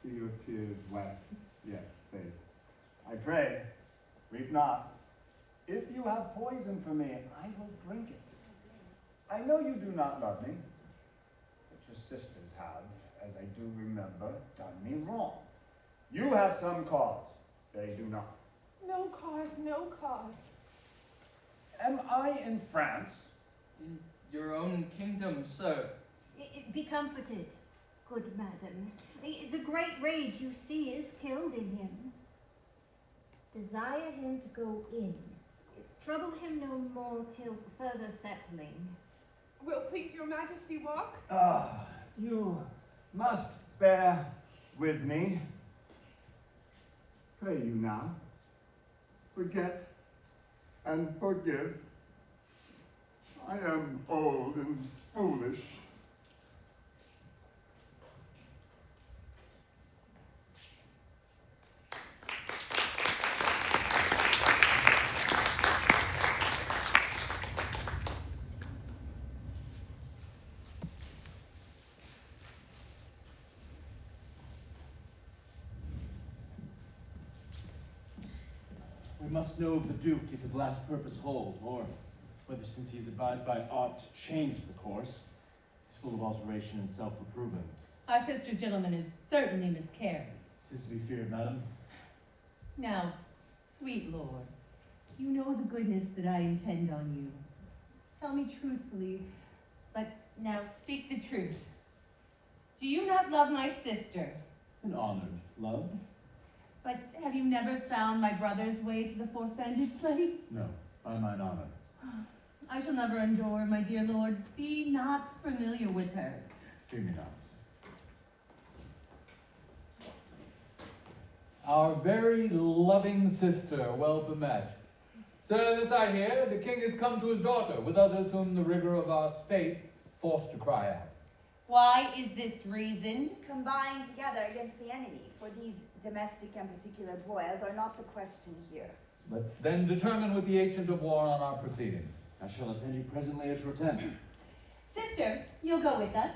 Do your tears wet? Yes, faith. I pray, weep not. If you have poison for me, I will drink it. I know you do not love me, but your sisters have, as I do remember, done me wrong. You have some cause, they do not. No cause, no cause. Am I in France? In your own kingdom, sir. Be comforted, good madam. The great rage you see is killed in him. Desire him to go in. Trouble him no more till further settling. Will please your majesty walk? You must bear with me. Pray you now, forget and forgive. I am old and foolish. We must know of the Duke if his last purpose hold, or whether since he is advised by aught to change the course, he's full of alteration and self-reproving. Our sister's gentleman is certainly miscarried. 'Tis to be feared, madam. Now, sweet lord, you know the goodness that I intend on you. Tell me truthfully, but now speak the truth. Do you not love my sister? An honored love? But have you never found my brother's way to the forfended place? No, by mine honor. I shall never endure, my dear lord. Be not familiar with her. Fear me not. Our very loving sister, well bemet. Sir, this I hear, the king is come to his daughter, with others whom the rigor of our state forced to cry out. Why is this reasoned? Combined together against the enemy, for these domestic and particular broils are not the question here. Let's then determine with the agent of war on our proceedings. I shall attend you presently at your tent. Sister, you'll go with us?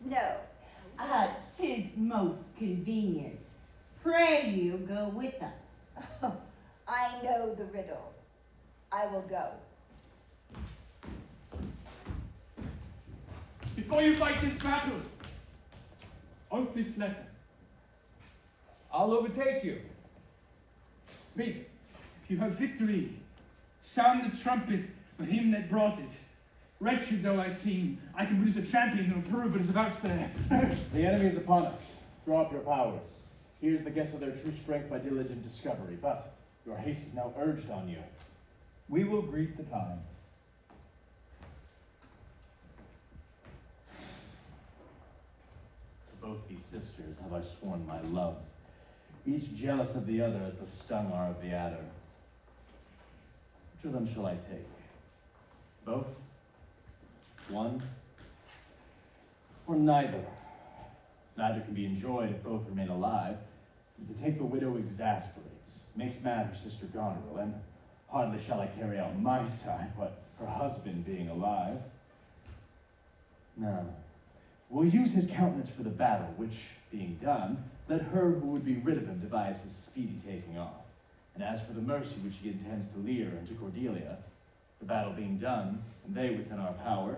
No. 'Tis most convenient. Pray you go with us. I know the riddle. I will go. Before you fight this battle, oath this letter. I'll overtake you. Speak. If you have victory, sound the trumpet for him that brought it. Wretched though I seem, I can produce a champion who will prove it is vouched there. The enemy is upon us. Draw up your powers. Here's the guess of their true strength by diligent discovery, but your haste is now urged on you. We will greet the time. To both these sisters have I sworn my love, each jealous of the other as the stung are of the adder. Which of them shall I take? Both? One? Or neither? Neither can be enjoyed if both remain alive. To take the widow exasperates, makes mad her sister Goneril, and hardly shall I carry out my side, what her husband being alive. Now, we'll use his countenance for the battle, which, being done, let her who would be rid of him devise his speedy taking off. And as for the mercy which he intends to Lear and to Cordelia, the battle being done, and they within our power,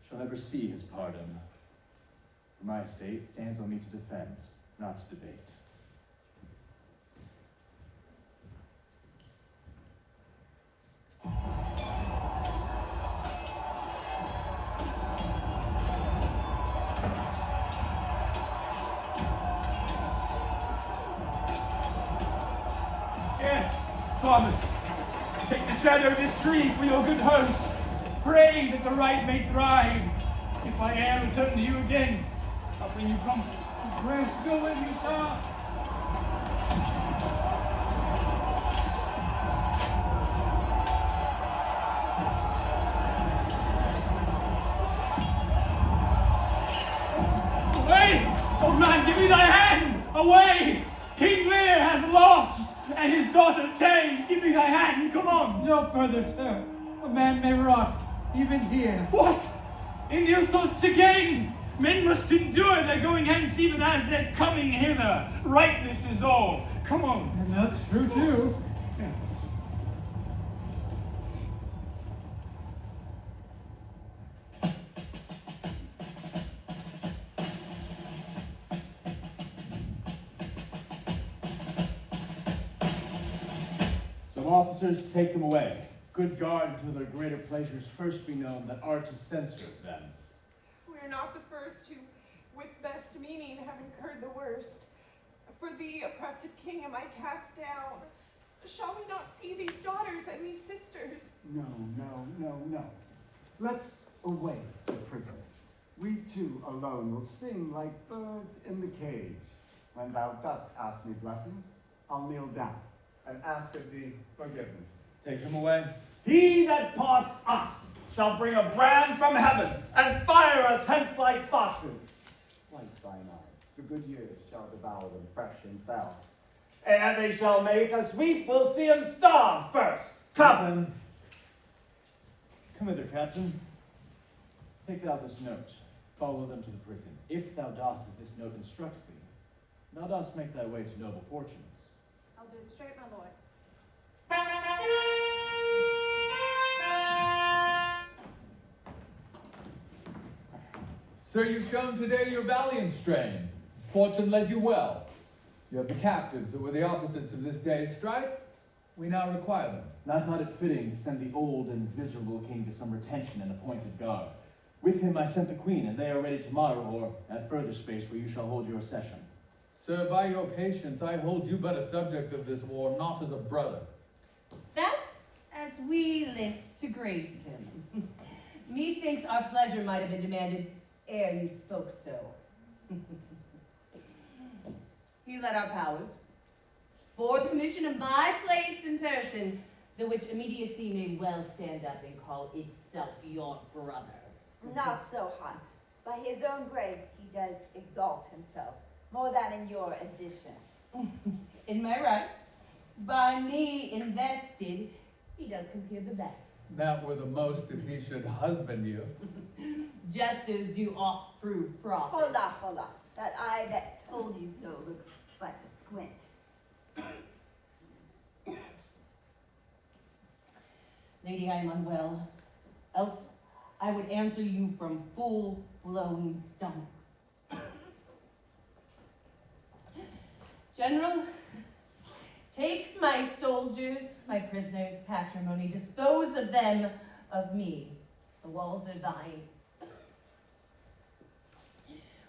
shall never see his pardon. For my estate it stands on me to defend, not to debate. Yes, Father, take the shadow of this tree for your good host. Pray that the right may thrive. If I e'er return to you again, I'll bring you comfort. Grace go with you, sir. Away! Old man, give me thy hand! Away! King Lear has lost, and his daughter ta'en. Give me thy hand, come on! No further, sir. A man may rot, even here. What? In your thoughts again? Men must endure their going hence even as they're coming hither. Rightness is all. Come on. And that's true, too. Some officers, take them away. Good guard until their greater pleasures first be known that are to censure them. We are not the first who, with best meaning, have incurred the worst. For thee, oppressive king, am I cast down. Shall we not see these daughters and these sisters? No, no, no, no. Let's away the prison. We two alone will sing like birds in the cage. When thou dost ask me blessings, I'll kneel down and ask of thee forgiveness. Take them away. He that parts us shall bring a brand from heaven and fire us hence like foxes. Like thine eyes, the good years shall devour them fresh and fell. Ere they shall make us weep, we'll see them starve first. Come. Come hither, Captain. Take out this note. Follow them to the prison. If thou dost as this note instructs thee, thou dost make thy way to noble fortunes. I'll do it straight, my lord. Sir, you've shown today your valiant strain. Fortune led you well. You have the captives that were the opposites of this day's strife. We now require them. And I thought it fitting to send the old and miserable king to some retention and appointed guard. With him I sent the queen, and they are ready tomorrow, or at further space where you shall hold your session. Sir, by your patience, I hold you but a subject of this war, not as a brother. That's as we list to grace him. Methinks our pleasure might have been demanded ere you spoke so. You let our powers, for the commission of my place in person, the which immediacy may well stand up and call itself your brother. Not so hot. By his own grave he does exalt himself, more than in your addition. In my rights, by me invested, he does compare the best. That were the most if he should husband you. Just as do oft-proved prophets. Hold up. That eye that told you so looks but a squint. Lady, I am unwell. Else I would answer you from full-blown stomach. General, take my soldiers, my prisoners' patrimony, dispose of them of me. The walls are thine.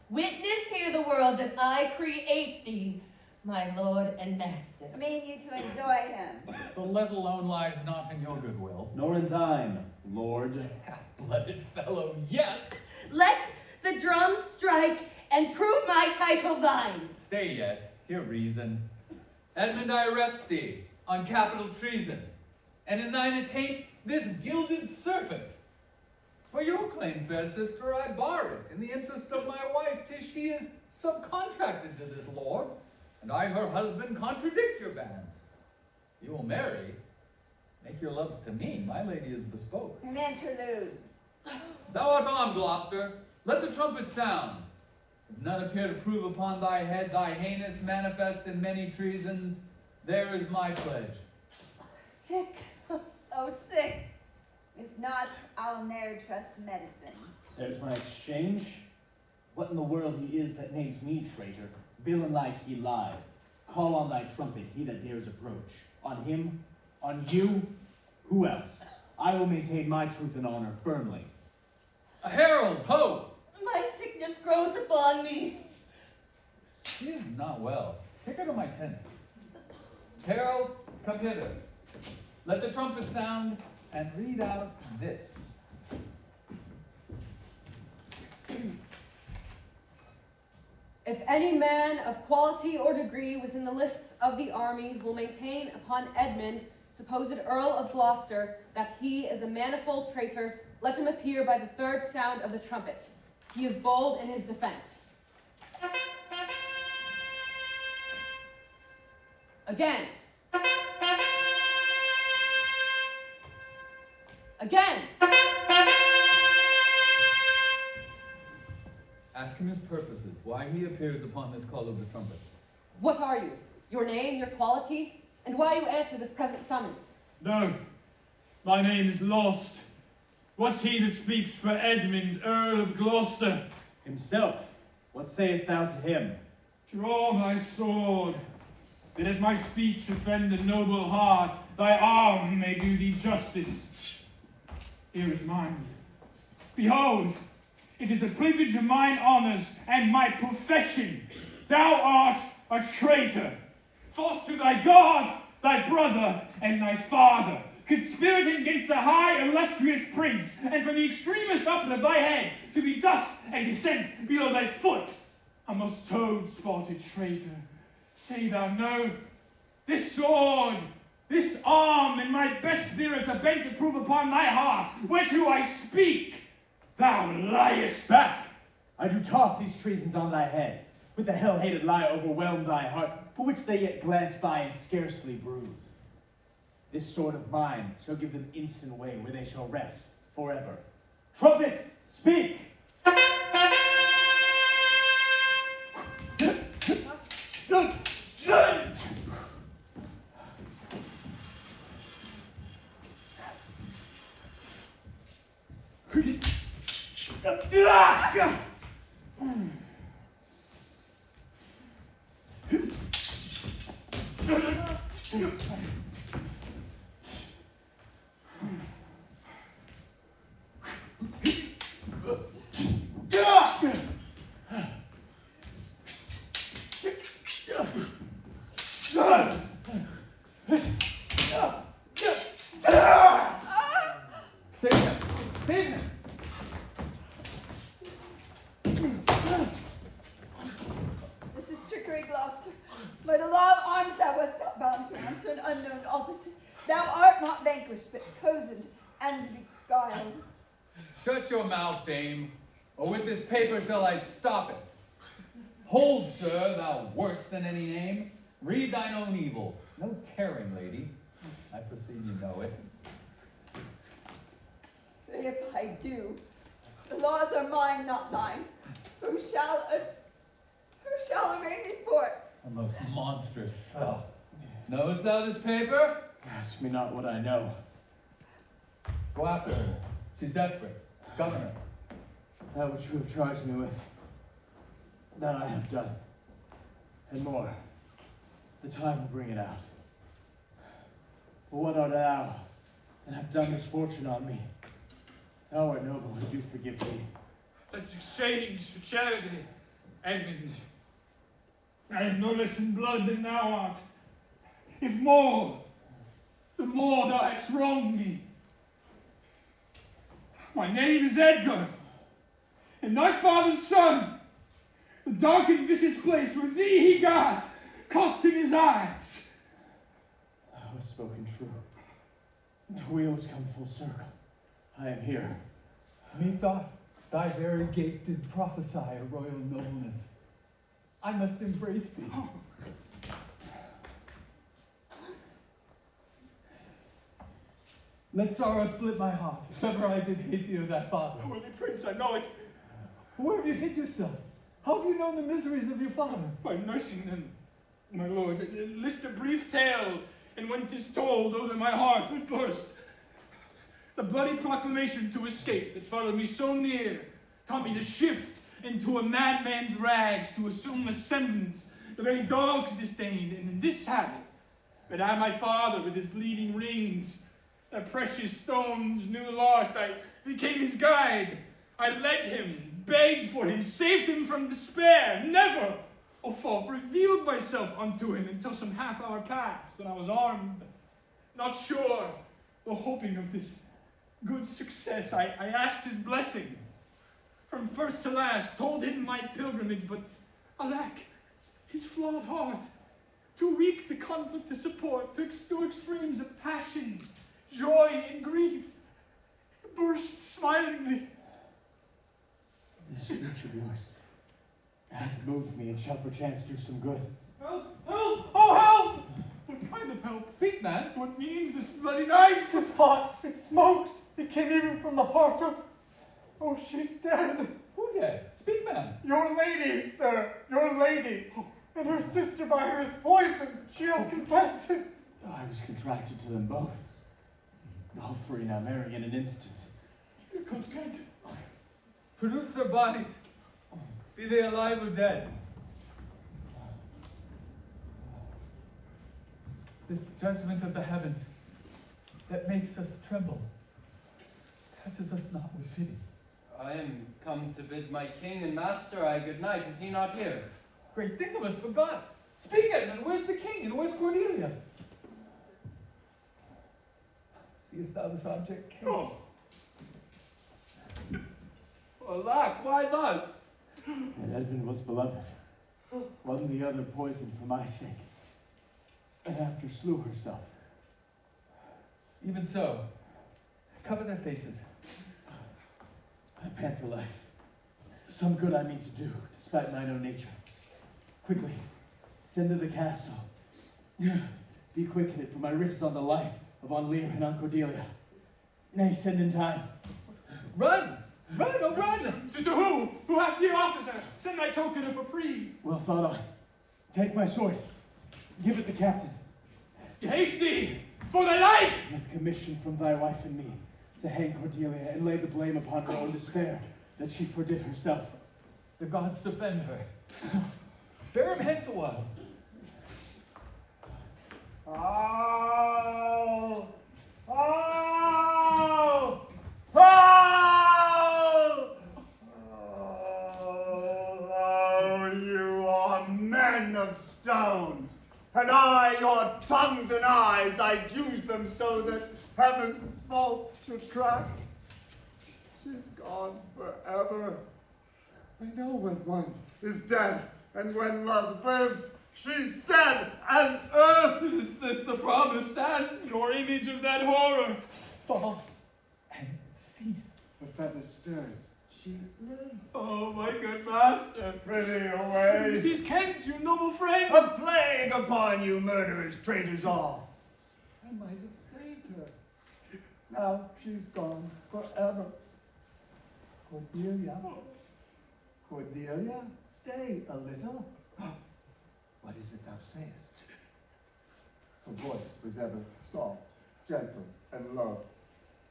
Witness here the world that I create thee, my lord and master. I mean you to enjoy him. The let alone lies not in your goodwill. Nor in thine, Lord. Half-blooded fellow, yes! Let the drums strike and prove my title thine. Stay yet, hear reason. Edmund, I arrest thee on capital treason, and in thine attaint this gilded serpent. For your claim, fair sister, I bar it, in the interest of my wife, 'tis she is subcontracted to this lord, and I, her husband, contradict your bans. You will marry, make your loves to me, my lady is bespoke. An interlude. Thou art armed, Gloucester, let the trumpet sound. If none appear to prove upon thy head thy heinous manifest in many treasons, there is my pledge. Sick, oh sick. If not, I'll ne'er trust medicine. There's my exchange. What in the world he is that names me traitor? Villain like he lies. Call on thy trumpet, he that dares approach. On him, on you, who else? I will maintain my truth and honor firmly. A herald, ho! My sickness grows upon me. She is not well. Take her to my tent. Herald, come hither. Let the trumpet sound, and read out this. If any man of quality or degree within the lists of the army will maintain upon Edmund, supposed Earl of Gloucester, that he is a manifold traitor, let him appear by the third sound of the trumpet. He is bold in his defense. Again. Again. Ask him his purposes, why he appears upon this call of the trumpet. What are you? Your name, your quality, and why you answer this present summons? No, my name is lost. What's he that speaks for Edmund, Earl of Gloucester? Himself. What sayest thou to him? Draw thy sword, that at my speech offend the noble heart, thy arm may do thee justice. Here is mine. Behold, it is the privilege of mine honors and my profession. Thou art a traitor, false to thy God, thy brother, and thy father, conspirating against the high illustrious prince, and from the extremest upward of thy head to the dust and descent below thy foot, a most toad-spotted traitor. Say thou no, this sword, this arm, and my best spirits are bent to prove upon thy heart, whereto I speak. Thou liest. Back! I do toss these treasons on thy head, with the hell-hated lie overwhelm thy heart, for which they yet glance by and scarcely bruise. This sword of mine shall give them instant way where they shall rest forever. Trumpets, speak! Save him! Save him! This is trickery, Gloucester. By the law of arms thou wast not bound to answer an unknown opposite. Thou art not vanquished, but cozened and beguiled. Shut your mouth, dame, or with this paper shall I stop it. Hold, sir, thou worse than any name. Read thine own evil. No tearing, lady. I perceive you know it. Say if I do, the laws are mine, not thine. Who shall arraign me for it? A most monstrous. Oh. Knowest thou this paper? Ask me not what I know. Go after her. She's desperate. Governor. That which you have charged me with, that I have done. And more. The time will bring it out. But what art thou, and have done misfortune on me? Thou art noble, and do forgive me. Let's exchange for charity, Edmund. I am no less in blood than thou art. If more, the more thou hast wronged me. My name is Edgar, and thy father's son. The dark and vicious place where thee he got, cost him his eyes. Thou hast spoken true. The wheel has come full circle. I am here. Methought thy very gait did prophesy a royal nobleness. I must embrace thee. Let sorrow split my heart, if ever I did hate thee or thy father. Worthy prince, I know it. Where have you hid yourself? How have you known the miseries of your father? By nursing them, my lord. List a brief tale, and when 'tis told, oh, that my heart would burst. The bloody proclamation to escape that followed me so near taught me to shift into a madman's rags, to assume a semblance the very dogs disdained, and in this habit, but I my father with his bleeding rings, the precious stones new lost, I became his guide. I led him, begged for him, saved him from despair, never, O fault, revealed myself unto him until some half hour passed, when I was armed, not sure, though hoping of this good success. I asked his blessing. From first to last, told him my pilgrimage, but alack, his flawed heart, too weak the conflict to support, twixt two extremes of passion, joy, and grief, burst smilingly. This speech of yours hath moved me, and shall perchance do some good. Help! Help! Oh, help! What kind of help? Speak, man. What means this bloody knife? It's hot. It smokes. It came even from the heart of... Oh, she's dead. Who dead? Speak, man. Your lady, sir. Your lady. And her sister by her is poisoned. She has confessed it. I was contracted to them both. All three now marry in an instant. You consent. Produce their bodies. Be they alive or dead. This judgment of the heavens that makes us tremble touches us not with pity. I am come to bid my king and master I good night. Is he not here? Great thing of us forgot. Speak, Edmund, where's the king and where's Cordelia? Seest thou this object, king? Oh. Alack, why thus? And Edmund was beloved. One the other poisoned for my sake, and after slew herself. Even so, cover their faces. I pant for life. Some good I mean to do, despite mine own nature. Quickly, send to the castle. Be quick in it, for my writ is on the life of on Lear and on Cordelia. Nay, send in time. Run! Run, oh run! To who? Who hath the officer? Send thy token of reprieve. Well thought on. Take my sword. Give it the captain. Haste thee, for thy life! With commission from thy wife and me, to hang Cordelia and lay the blame upon her own despair, that she fordid herself. The gods defend her. Bear him hence a while. Oh! Oh! Oh! Oh, you are men of stones, and I, your tongues and eyes, I'd use them so that heaven's fault should crack. She's gone forever. I know when one is dead, and when love lives, she's dead as earth. Is this the promised stand, your image of that horror? Fall and cease. The feather stirs. She lives. Oh, my good master. Prithee away. She's Kent, you noble friend. A plague upon you, murderers, traitors all. I might have saved her. Now she's gone forever. Cordelia. Cordelia, stay a little. What is it thou sayest? Her voice was ever soft, gentle, and low.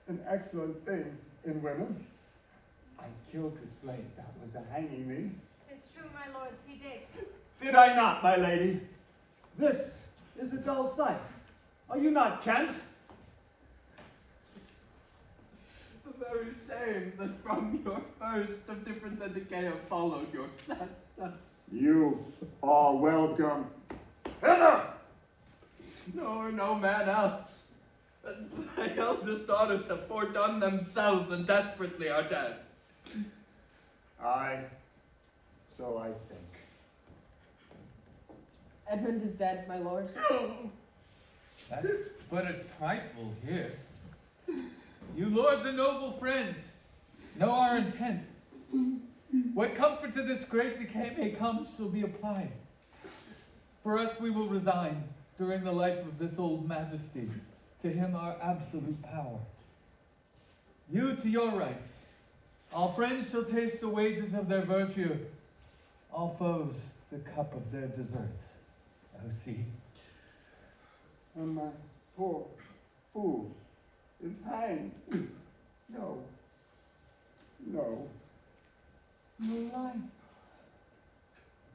An excellent thing in women. I killed the slave that was a-hanging me. 'Tis true, my lords, he did. Did I not, my lady? This is a dull sight. Are you not Kent? The very same that from your first of difference and decay have followed your sad steps. You are welcome. Hither! Nor no man else. My eldest daughters have foredone themselves and desperately are dead. Aye, so I think. Edmund is dead, my lord. That's but a trifle here. You lords are noble friends. Know our intent. What comfort to this great decay may come shall be applied. For us we will resign, during the life of this old majesty, to him our absolute power. You to your rights. All friends shall taste the wages of their virtue. All foes the cup of their deserts. Oh, see. And my poor fool is hanged. No. No. No life.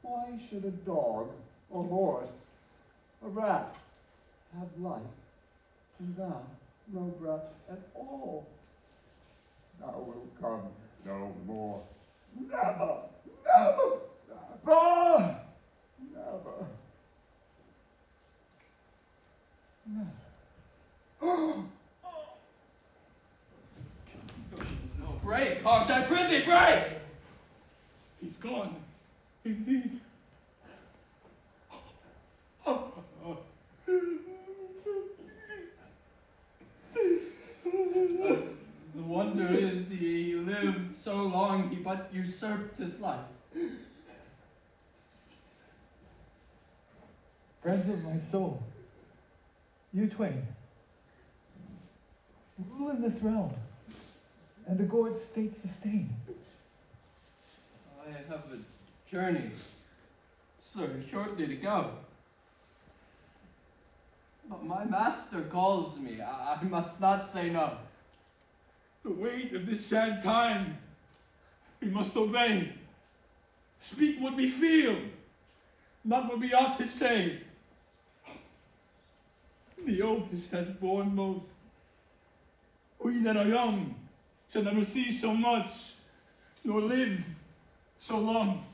Why should a dog, a horse, a rat have life, and thou no breath at all? Thou wilt come no more. Never, never, never, never. No, break, heart, I prithee, break! He's gone. Indeed. The wonder is he lived so long he but usurped his life. Friends of my soul, you twain, rule in this realm, and the gourd state sustain. I have a journey, sir, shortly to go. But my master calls me. I must not say no. The weight of this sad time, we must obey. Speak what we feel, not what we ought to say. The oldest has borne most. We that are young shall never see so much, nor live so long.